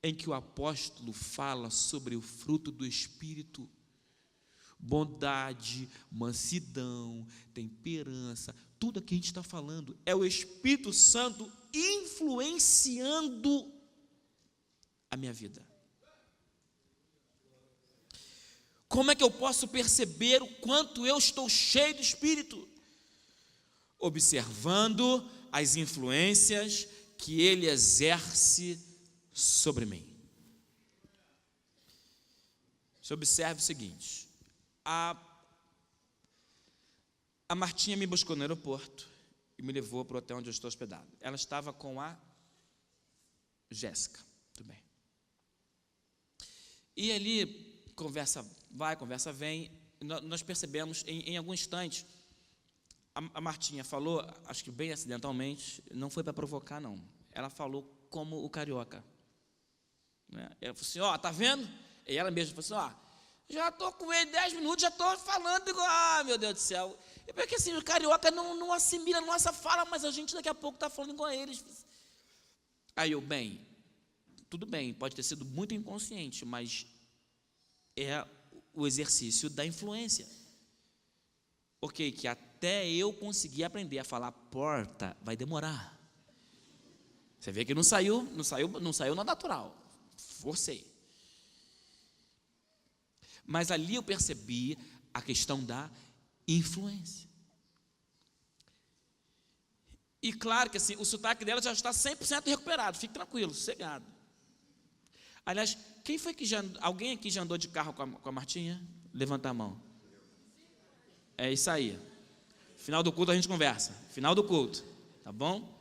em que o apóstolo fala sobre o fruto do Espírito: bondade, mansidão, temperança. Tudo aqui a gente está falando é o Espírito Santo influenciando a minha vida. Como é que eu posso perceber o quanto eu estou cheio do Espírito? Observando as influências que Ele exerce sobre mim. Você observe o seguinte: a Martinha me buscou no aeroporto e me levou para o hotel onde eu estou hospedado. Ela estava com a Jéssica, tudo bem. E ali, conversa vai, conversa vem, nós percebemos em algum instante, a Martinha falou, acho que bem acidentalmente, não foi para provocar não, ela falou como o carioca, né? Ela falou assim: ó, tá vendo? E ela mesma falou assim: ó, já estou com ele 10 minutos, já estou falando igual, ah, meu Deus do céu. É porque assim, o carioca não assimila a nossa fala, mas a gente daqui a pouco está falando igual a eles. Aí eu, bem, tudo bem, pode ter sido muito inconsciente, mas é o exercício da influência. Ok, que até eu conseguir aprender a falar porta, vai demorar. Você vê que não saiu no natural, forcei. Mas ali eu percebi a questão da influência. E claro que assim, o sotaque dela já está 100% recuperado, fique tranquilo, sossegado. Aliás, quem foi que alguém aqui já andou de carro com a Martinha? Levanta a mão. É isso aí. Final do culto a gente conversa. Final do culto, tá bom?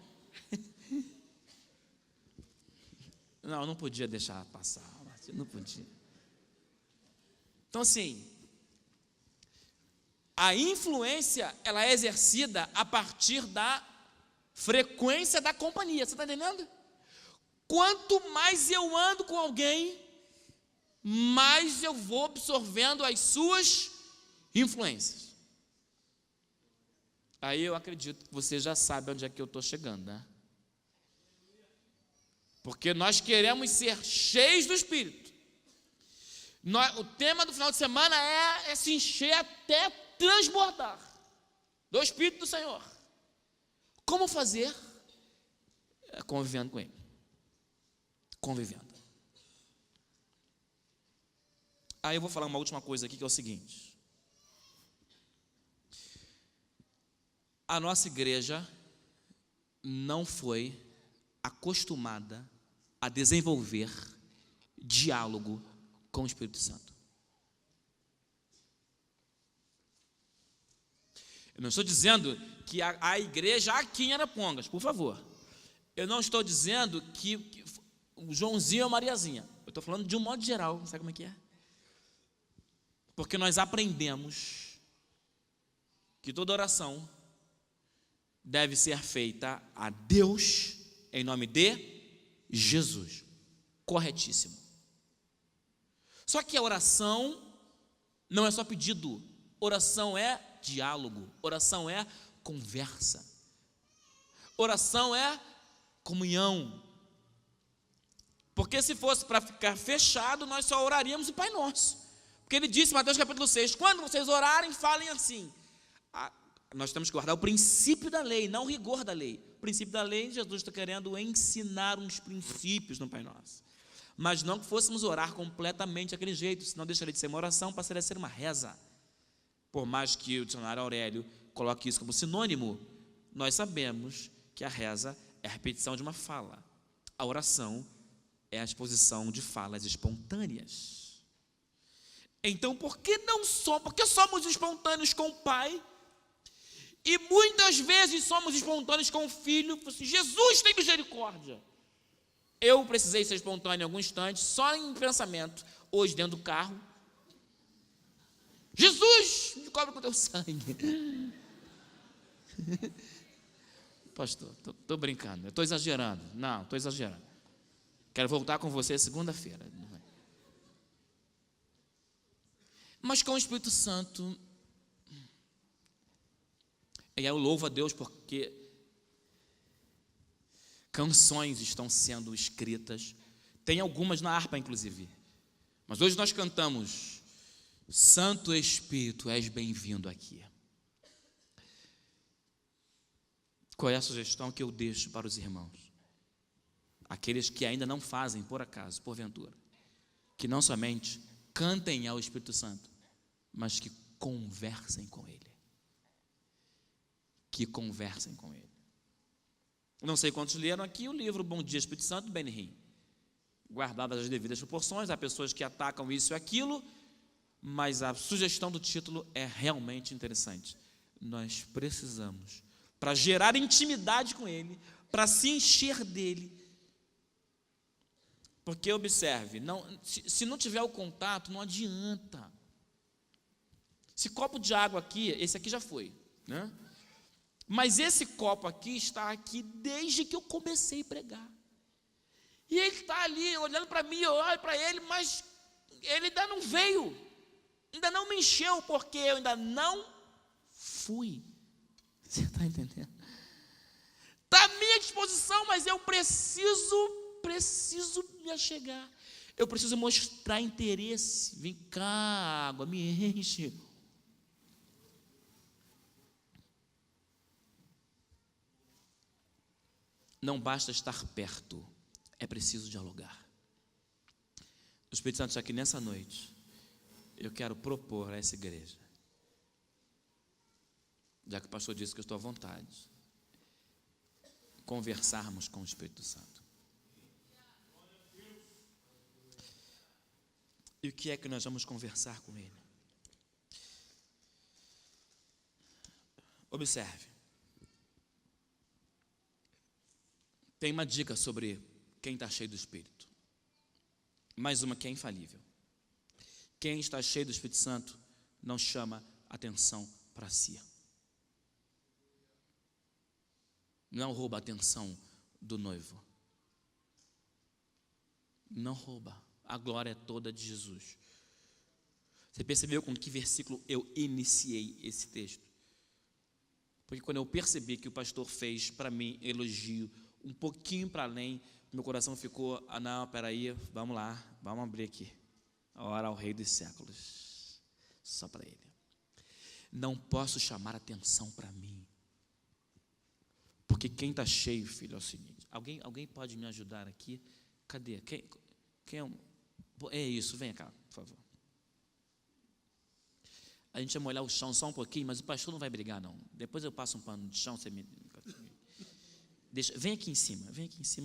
Não podia deixar passar, não podia. Então assim, a influência, ela é exercida a partir da frequência da companhia, você está entendendo? Quanto mais eu ando com alguém, mais eu vou absorvendo as suas influências. Aí eu acredito que você já sabe onde é que eu estou chegando, né? Porque nós queremos ser cheios do Espírito. O tema do final de semana é se encher até transbordar do Espírito do Senhor. Como fazer? Convivendo com Ele. Convivendo. Aí eu vou falar uma última coisa aqui, que é o seguinte: a nossa igreja não foi acostumada a desenvolver diálogo com o Espírito Santo. Eu não estou dizendo que a igreja aqui em Arapongas, por favor. Eu não estou dizendo que o Joãozinho ou Mariazinha. Eu estou falando de um modo geral, sabe como é que é? Porque nós aprendemos que toda oração deve ser feita a Deus em nome de Jesus. Corretíssimo. Só que a oração não é só pedido, oração é diálogo, oração é conversa, oração é comunhão. Porque se fosse para ficar fechado, nós só oraríamos o Pai Nosso. Porque ele disse, Mateus capítulo 6, quando vocês orarem, falem assim. Nós temos que guardar o princípio da lei, não o rigor da lei. O princípio da lei, Jesus está querendo ensinar uns princípios no Pai Nosso. Mas não que fôssemos orar completamente daquele jeito, senão deixaria de ser uma oração, passaria a ser uma reza. Por mais que o dicionário Aurélio coloque isso como sinônimo, nós sabemos que a reza é a repetição de uma fala. A oração é a exposição de falas espontâneas. Então, porque somos espontâneos com o Pai e muitas vezes somos espontâneos com o Filho? Jesus tem misericórdia. Eu precisei ser espontâneo em algum instante, só em pensamento, hoje dentro do carro. Jesus, me cobre com teu sangue. Pastor, estou brincando, estou exagerando. Não, estou exagerando. Quero voltar com você segunda-feira. Mas com o Espírito Santo, e aí eu louvo a Deus porque canções estão sendo escritas, tem algumas na harpa inclusive, mas hoje nós cantamos: Santo Espírito, és bem-vindo aqui. Qual é a sugestão que eu deixo para os irmãos? Aqueles que ainda não fazem, por acaso, porventura, que não somente cantem ao Espírito Santo, mas que conversem com Ele. Que conversem com Ele. Não sei quantos leram aqui o livro Bom Dia Espírito Santo, Ben Hinn. Guardadas as devidas proporções, há pessoas que atacam isso e aquilo, mas a sugestão do título é realmente interessante. Nós precisamos, para gerar intimidade com Ele, para se encher dEle, porque observe, se não tiver o contato, não adianta. Esse copo de água aqui, esse aqui já foi, né? Mas esse copo aqui está aqui desde que eu comecei a pregar. E ele está ali olhando para mim, eu olho para ele, mas ele ainda não veio, ainda não me encheu, porque eu ainda não fui. Você está entendendo? Está à minha disposição, mas eu preciso me achegar. Eu preciso mostrar interesse. Vem cá, água, me enche. Não basta estar perto, é preciso dialogar. O Espírito Santo está aqui nessa noite. Eu quero propor a essa igreja, já que o pastor disse que eu estou à vontade, conversarmos com o Espírito Santo. E o que é que nós vamos conversar com Ele? Observe. Tem uma dica sobre quem está cheio do Espírito. Mais uma que é infalível. Quem está cheio do Espírito Santo não chama atenção para si. Não rouba a atenção do noivo. Não rouba. A glória é toda de Jesus. Você percebeu com que versículo eu iniciei esse texto? Porque quando eu percebi que o pastor fez para mim elogio um pouquinho para além, meu coração ficou: não, peraí, vamos lá, vamos abrir aqui. Ora ao Rei dos séculos, só para Ele. Não posso chamar atenção para mim, porque quem está cheio, filho, é o seguinte. Alguém pode me ajudar aqui? Cadê? Quem é isso, vem cá, por favor. A gente vai molhar o chão só um pouquinho, mas o pastor não vai brigar não. Depois eu passo um pano de chão, você me... vem aqui em cima, a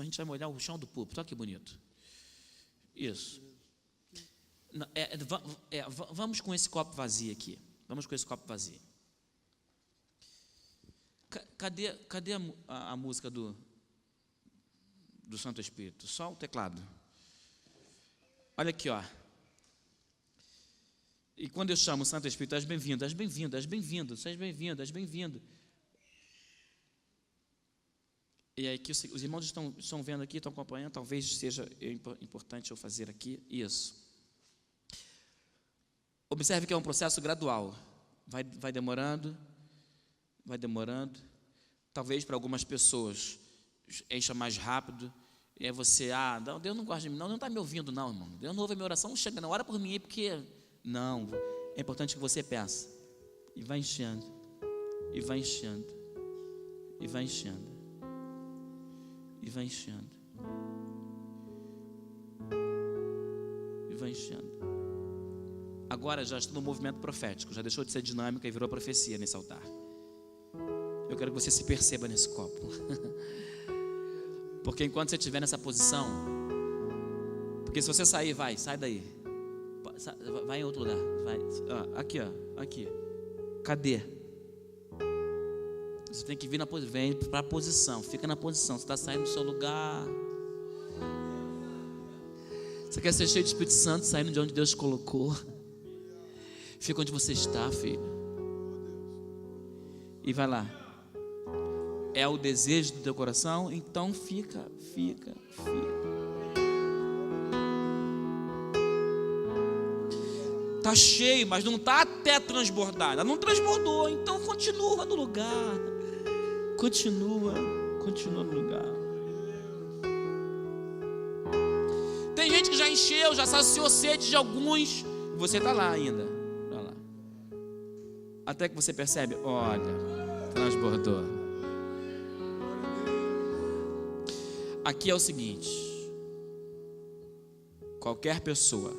gente vai molhar o chão do púlpito, olha que bonito. Isso. Vamos com esse copo vazio aqui. Vamos com esse copo vazio. Cadê a música do Santo Espírito? Só o teclado. Olha aqui, ó. E quando eu chamo o Santo Espírito, és bem-vindo, és bem-vindo, és bem-vindo, seja bem-vindo, és bem-vindo. E aí que os irmãos estão vendo aqui, estão acompanhando, talvez seja importante eu fazer aqui isso. Observe que é um processo gradual. Vai demorando. Talvez para algumas pessoas encha mais rápido. E aí você, Deus não gosta de mim, não está me ouvindo não, irmão. Deus não ouve a minha oração, chega, não, ora por mim aí, porque... Não, é importante que você peça. E vai enchendo. E vai enchendo. E vai enchendo. E vai enchendo. E vai enchendo. Agora já está no movimento profético. Já deixou de ser dinâmica e virou profecia nesse altar. Eu quero que você se perceba nesse copo. Porque enquanto você estiver nessa posição, porque se você sair, sai daí. Vai em outro lugar. Vai. Aqui, ó. Aqui. Cadê? Você tem que vir vem para a posição. Fica na posição. Você está saindo do seu lugar. Você quer ser cheio de Espírito Santo, saindo de onde Deus te colocou. Fica onde você está, filho. E vai lá. É o desejo do teu coração? Então fica. Está cheio, mas não está até transbordar. Ela não transbordou, então continua no lugar. Continua no lugar. encheu, já saciou sede de alguns. Você está lá ainda. Tá lá. Até que você percebe, olha, transbordou. Aqui é o seguinte: qualquer pessoa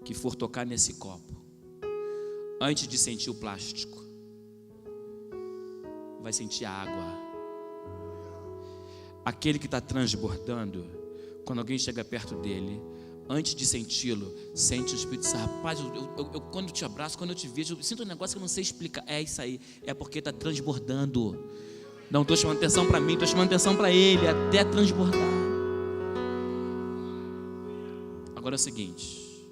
que for tocar nesse copo, antes de sentir o plástico, vai sentir a água. Aquele que está transbordando, quando alguém chega perto dele, antes de senti-lo, sente o Espírito Santo. Rapaz, eu quando te abraço, quando eu te vejo, eu sinto um negócio que eu não sei explicar. É isso aí, é porque está transbordando. Não estou chamando atenção para mim, estou chamando atenção para ele, até transbordar. Agora é o seguinte: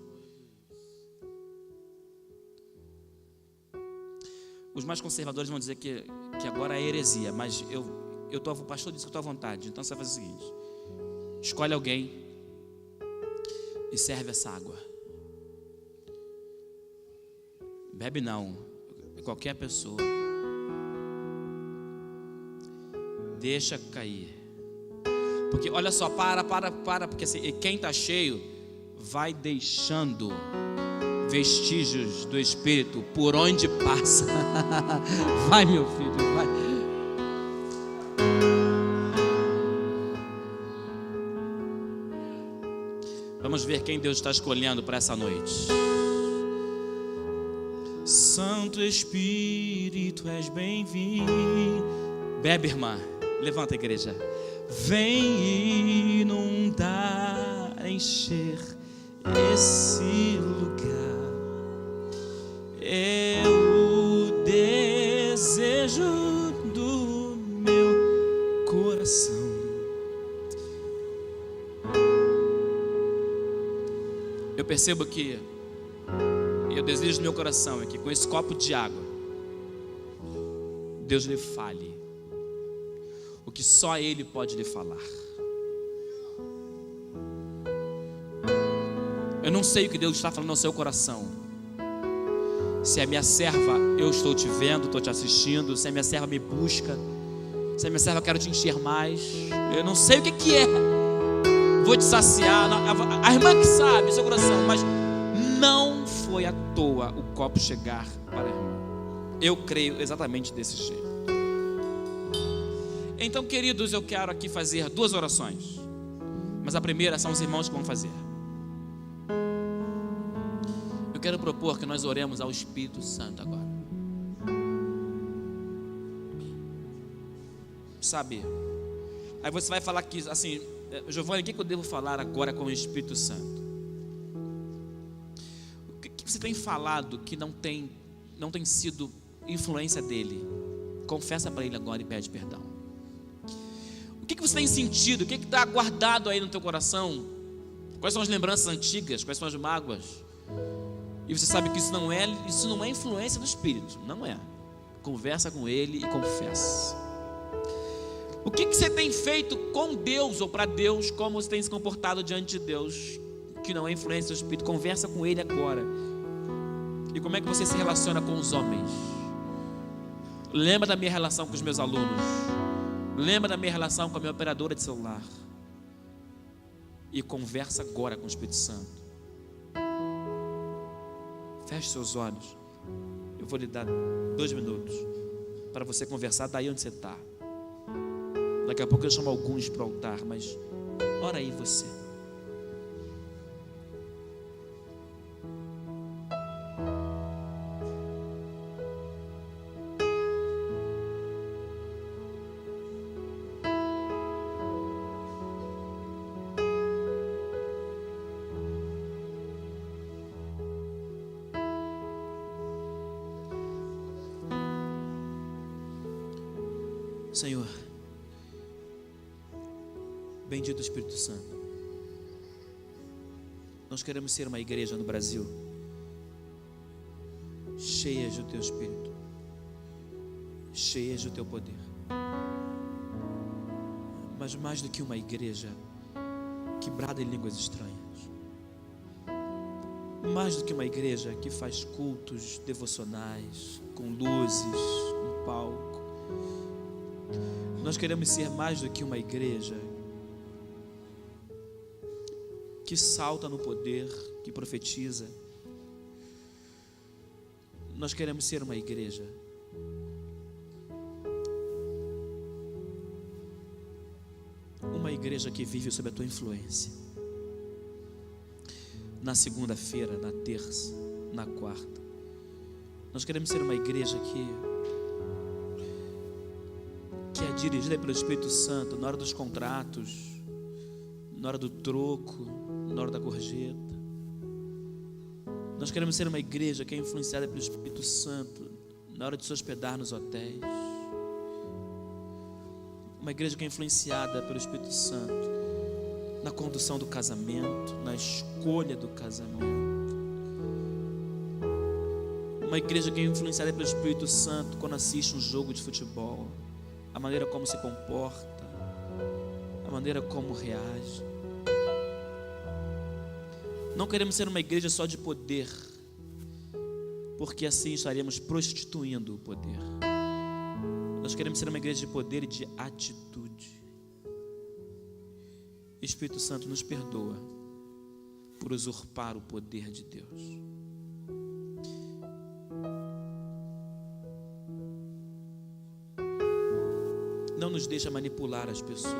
os mais conservadores vão dizer que agora é heresia, mas o pastor disse que eu estou à vontade. Então você vai fazer o seguinte: escolhe alguém e serve essa água. Bebe não, qualquer pessoa. Deixa cair. Porque olha só, para, porque assim, quem está cheio vai deixando vestígios do Espírito por onde passa. Vai, meu filho, vai. Vamos ver quem Deus está escolhendo para essa noite. Santo Espírito, és bem-vindo. Bebe, irmã. Levanta, igreja. Vem inundar, encher esse lugar. É o desejo do meu coração. Eu percebo que o desejo do meu coração é que com esse copo de água, Deus lhe fale o que só Ele pode lhe falar. Eu não sei o que Deus está falando no seu coração. Se é minha serva, eu estou te vendo, estou te assistindo. Se é minha serva, me busca. Se é minha serva, eu quero te encher mais. Eu não sei o que é. Vou te saciar. A irmã que sabe, seu coração. Mas não foi à toa o copo chegar para a irmã. Eu creio exatamente desse jeito. Então, queridos, eu quero aqui fazer 2 orações. Mas a primeira são os irmãos que vão fazer. Eu quero propor que nós oremos ao Espírito Santo agora. Sabe? Aí você vai falar que, assim, Giovanni, o que eu devo falar agora com o Espírito Santo? O que você tem falado que não tem sido influência dele? Confessa para ele agora e pede perdão. O que você tem sentido? O que está guardado aí no teu coração? Quais são as lembranças antigas? Quais são as mágoas? E você sabe que isso não é influência do Espírito. Não é. Conversa com ele e confessa. O que você tem feito com Deus ou para Deus? Como você tem se comportado diante de Deus? Que não é influência do Espírito. Conversa com ele agora. E como é que você se relaciona com os homens? Lembra da minha relação com os meus alunos. Lembra da minha relação com a minha operadora de celular. E conversa agora com o Espírito Santo. Feche seus olhos. Eu vou lhe dar 2 minutos para você conversar daí onde você está. Daqui a pouco eu chamo alguns para o altar, mas ora aí você. Senhor, bendito Espírito Santo, nós queremos ser uma igreja no Brasil cheias do Teu Espírito, cheias do Teu poder, mas mais do que uma igreja que brada em línguas estranhas, mais do que uma igreja que faz cultos devocionais com luzes, um palco. Nós queremos ser mais do que uma igreja que salta no poder, que profetiza. Nós queremos ser uma igreja que vive sob a tua influência. Na segunda-feira, na terça, na quarta, nós queremos ser uma igreja que é dirigida pelo Espírito Santo na hora dos contratos, na hora do troco, na hora da gorjeta. Nós queremos ser uma igreja que é influenciada pelo Espírito Santo na hora de se hospedar nos hotéis. Uma igreja que é influenciada pelo Espírito Santo na condução do casamento, na escolha do casamento. Uma igreja que é influenciada pelo Espírito Santo quando assiste um jogo de futebol, a maneira como se comporta, a maneira como reage. Não queremos ser uma igreja só de poder, porque assim estaremos prostituindo o poder. Nós queremos ser uma igreja de poder e de atitude. Espírito Santo, nos perdoa por usurpar o poder de Deus. Não nos deixa manipular as pessoas,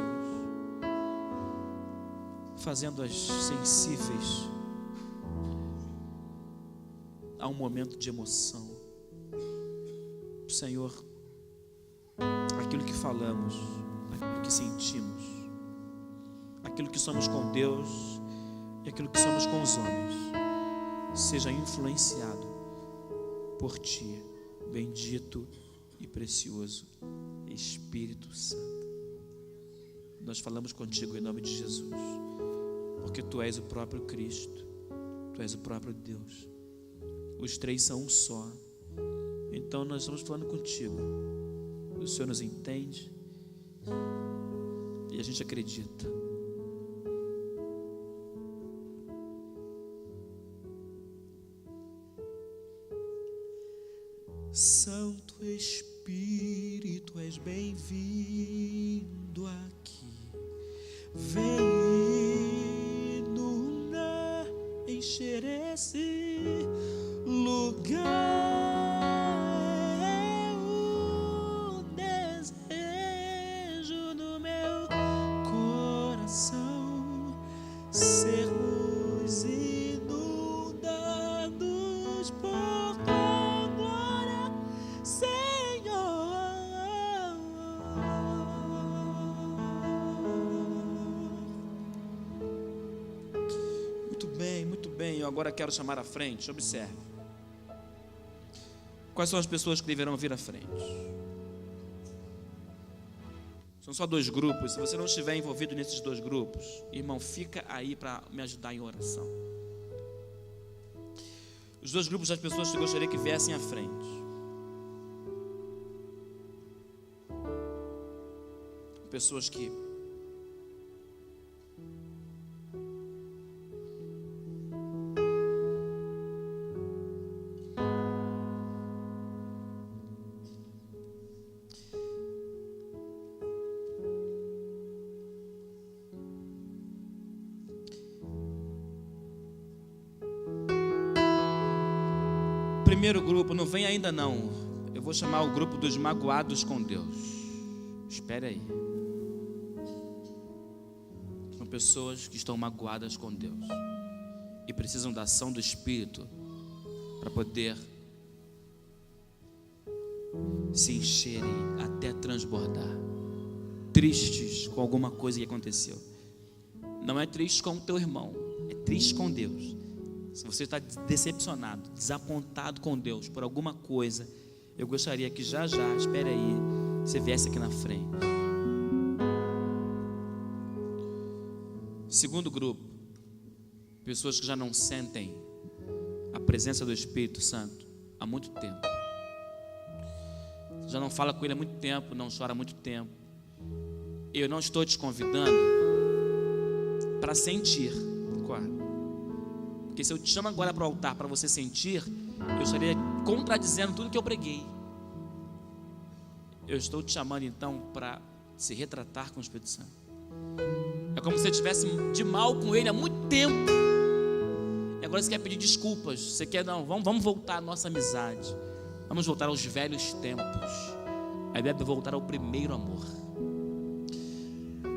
fazendo-as sensíveis a um momento de emoção. Senhor, aquilo que falamos, aquilo que sentimos, aquilo que somos com Deus e aquilo que somos com os homens, seja influenciado por Ti, bendito e precioso Espírito Santo. Nós falamos contigo em nome de Jesus, porque Tu és o próprio Cristo, Tu és o próprio Deus. Os três são um só. Então nós estamos falando contigo. O Senhor nos entende e a gente acredita. Santo Espírito, és bem-vindo aqui. Vem inundar, encher esse lugar. É o desejo do meu coração, sermos inundados por tua glória, Senhor. Muito bem. Eu agora quero chamar à frente. Observe. Quais são as pessoas que deverão vir à frente? São só 2 grupos. Se você não estiver envolvido nesses 2 grupos, irmão, fica aí para me ajudar em oração. Os 2 grupos das pessoas que eu gostaria que viessem à frente. Pessoas que primeiro grupo, não vem ainda não. Eu vou chamar o grupo dos magoados com Deus. Espere aí. São pessoas que estão magoadas com Deus e precisam da ação do Espírito para poder se encherem até transbordar. Tristes com alguma coisa que aconteceu. Não é triste com o teu irmão, é triste com Deus. Se você está decepcionado, desapontado com Deus por alguma coisa, eu gostaria que já, espere aí, você viesse aqui na frente. Segundo grupo, pessoas que já não sentem a presença do Espírito Santo há muito tempo. Você já não fala com Ele há muito tempo, não chora há muito tempo. Eu não estou te convidando para sentir, claro. Porque se eu te chamo agora para o altar para você sentir, eu estaria contradizendo tudo que eu preguei. Eu estou te chamando então para se retratar com o Espírito Santo. É como se você tivesse de mal com ele há muito tempo. E agora você quer pedir desculpas. Você quer, não, vamos voltar à nossa amizade. Vamos voltar aos velhos tempos. Aí deve voltar ao primeiro amor.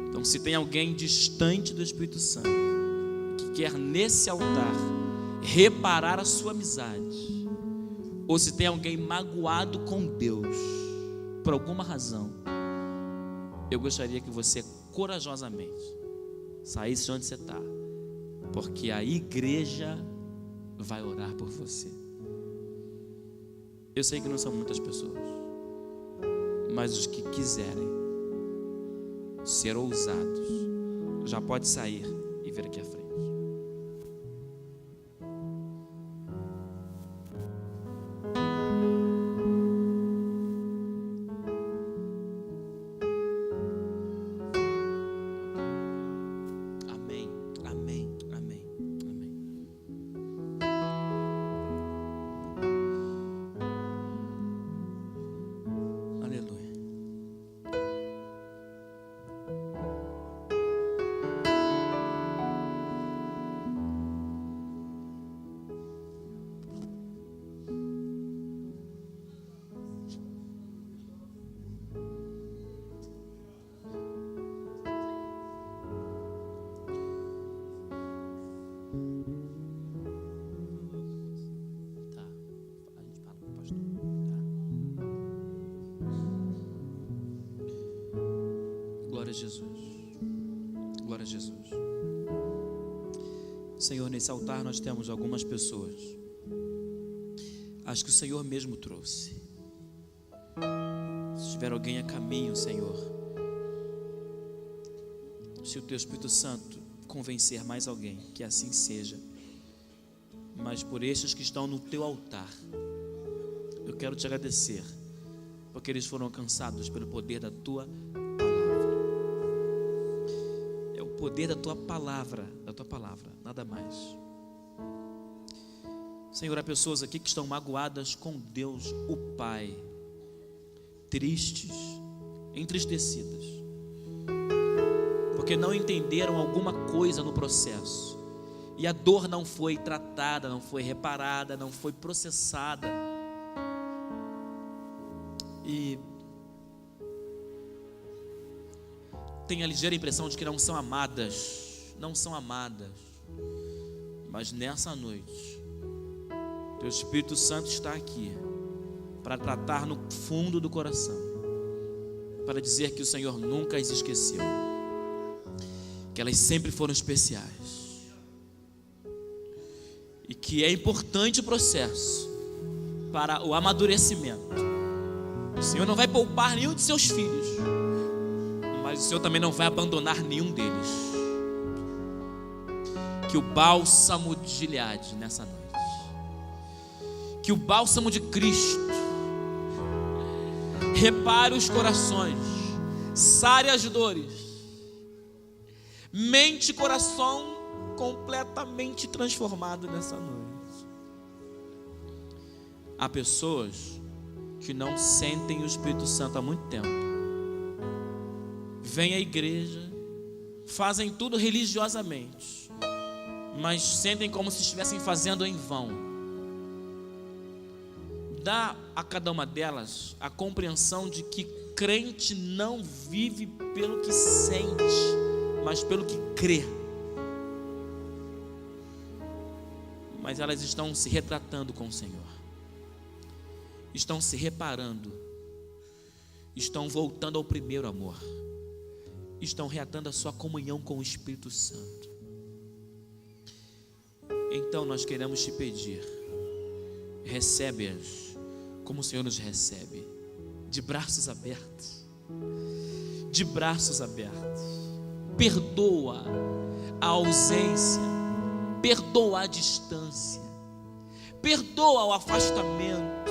Então, se tem alguém distante do Espírito Santo, que quer nesse altar reparar a sua amizade, ou se tem alguém magoado com Deus por alguma razão, eu gostaria que você corajosamente saísse de onde você está, porque a igreja vai orar por você. Eu sei que não são muitas pessoas, mas os que quiserem ser ousados já pode sair e vir aqui à frente. Amém, amém, amém, amém. Aleluia. Tá, a gente fala com o pastor, tá? Glória a Jesus. Glória a Jesus. Senhor, nesse altar nós temos algumas pessoas. Acho que o Senhor mesmo trouxe. Se tiver alguém a caminho, Senhor, se o Teu Espírito Santo convencer mais alguém, que assim seja. Mas por estes que estão no Teu altar, eu quero Te agradecer, porque eles foram alcançados pelo poder da Tua palavra. É o poder da Tua palavra, nada mais. Senhor, há pessoas aqui que estão magoadas com Deus, o Pai, tristes, entristecidas, porque não entenderam alguma coisa no processo, e a dor não foi tratada, não foi reparada, não foi processada, e tem a ligeira impressão de que não são amadas, mas nessa noite, Teu Espírito Santo está aqui para tratar no fundo do coração, para dizer que o Senhor nunca as esqueceu, que elas sempre foram especiais, e que é importante o processo para o amadurecimento. O Senhor não vai poupar nenhum de seus filhos, mas o Senhor também não vai abandonar nenhum deles. Que o bálsamo de Gileade nessa noite, que o bálsamo de Cristo repare os corações, sare as dores, mente e coração completamente transformado nessa noite. Há pessoas que não sentem o Espírito Santo há muito tempo, vêm à igreja, fazem tudo religiosamente, mas sentem como se estivessem fazendo em vão. Dá a cada uma delas a compreensão de que crente não vive pelo que sente, mas pelo que crê. Mas elas estão se retratando com o Senhor, estão se reparando, estão voltando ao primeiro amor, estão reatando a sua comunhão com o Espírito Santo. Então nós queremos Te pedir, recebe-as como o Senhor nos recebe, de braços abertos, perdoa a ausência, perdoa a distância, perdoa o afastamento,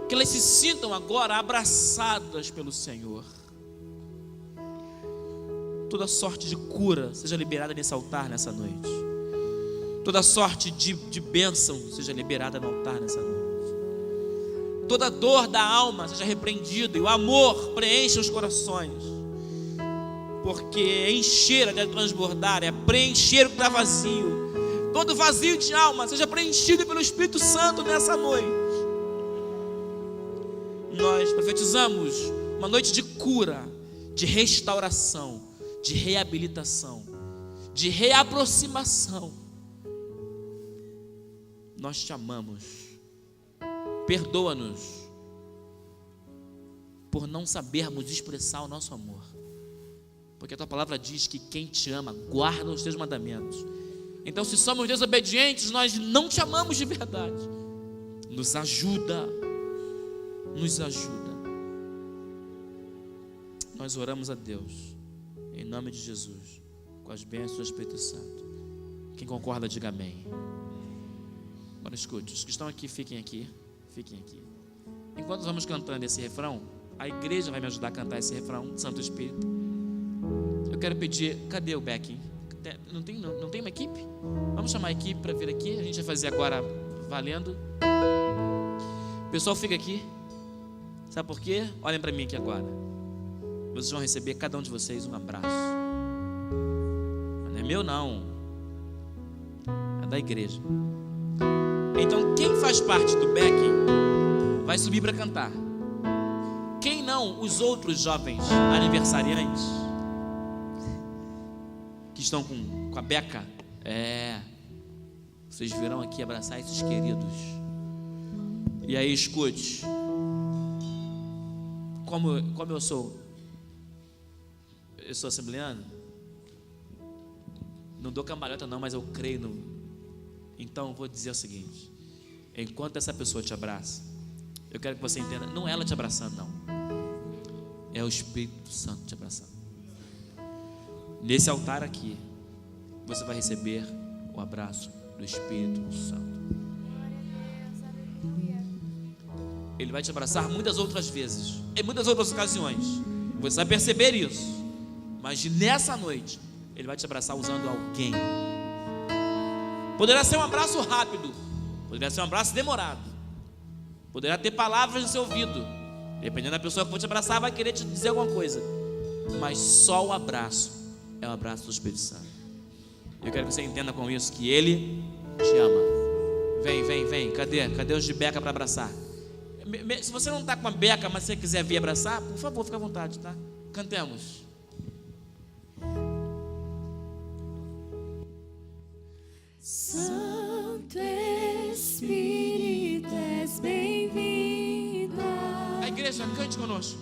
que elas se sintam agora abraçadas pelo Senhor. Toda sorte de cura seja liberada nesse altar nessa noite, toda sorte de bênção seja liberada no altar nessa noite, toda dor da alma seja repreendida e o amor preencha os corações, porque encher até transbordar é preencher o que está vazio. Todo vazio de alma seja preenchido pelo Espírito Santo nessa noite. Nós profetizamos uma noite de cura, de restauração, de reabilitação, de reaproximação. Nós te amamos. Perdoa-nos por não sabermos expressar o nosso amor, porque a tua palavra diz que quem te ama guarda os teus mandamentos. Então, se somos desobedientes, nós não te amamos de verdade. Nos ajuda, nos ajuda. Nós oramos a Deus em nome de Jesus, com as bênçãos do Espírito Santo. Quem concorda, diga amém. Agora escute, os que estão aqui, fiquem aqui. Fiquem aqui. Enquanto vamos cantando esse refrão, a igreja vai me ajudar a cantar esse refrão, Santo Espírito. Eu quero pedir, cadê o backing? Não tem uma equipe? Vamos chamar a equipe para vir aqui. A gente vai fazer agora valendo. O pessoal fica aqui. Sabe por quê? Olhem para mim aqui agora. Vocês vão receber, cada um de vocês, um abraço. Não é meu não, é da igreja. Então quem faz parte do backing vai subir para cantar. Quem não, os outros jovens aniversariantes que estão com a beca, vocês virão aqui abraçar esses queridos. E aí escute, como eu sou assembleano, não dou cambalhota não, mas eu creio no. Então vou dizer o seguinte: enquanto essa pessoa te abraça, eu quero que você entenda, não é ela te abraçando não, é o Espírito Santo te abraçando. Nesse altar aqui, você vai receber o abraço do Espírito Santo. Ele vai te abraçar muitas outras vezes, em muitas outras ocasiões. Você vai perceber isso. Mas nessa noite, Ele vai te abraçar usando alguém. Poderá ser um abraço rápido, poderá ser um abraço demorado, poderá ter palavras no seu ouvido. Dependendo da pessoa que for te abraçar, vai querer te dizer alguma coisa. Mas só o abraço é o abraço do Espírito Santo. Eu quero que você entenda com isso que Ele te ama. Vem. Cadê os de beca para abraçar? Se você não está com a beca, mas você quiser vir abraçar, por favor, fica à vontade, tá? Cantemos. Santo Espírito, és bem-vindo. A igreja, cante conosco.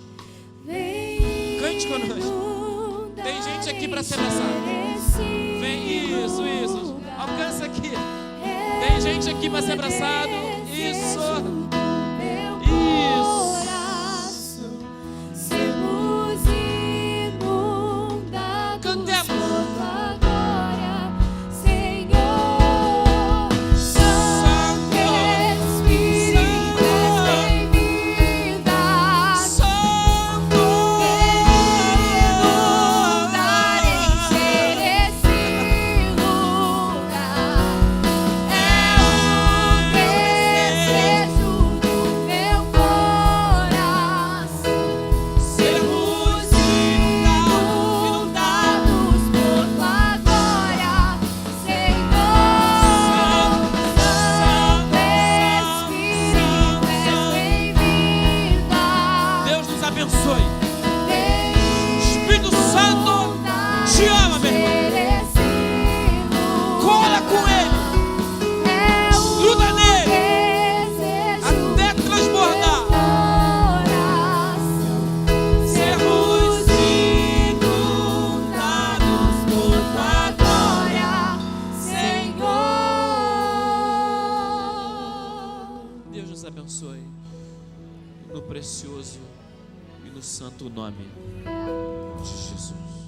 Vem, cante conosco. Tem gente aqui para ser abraçada. Vem, isso. Alcança aqui. Tem gente aqui para ser abraçado. Isso. Abençoe no precioso e no santo nome de Jesus.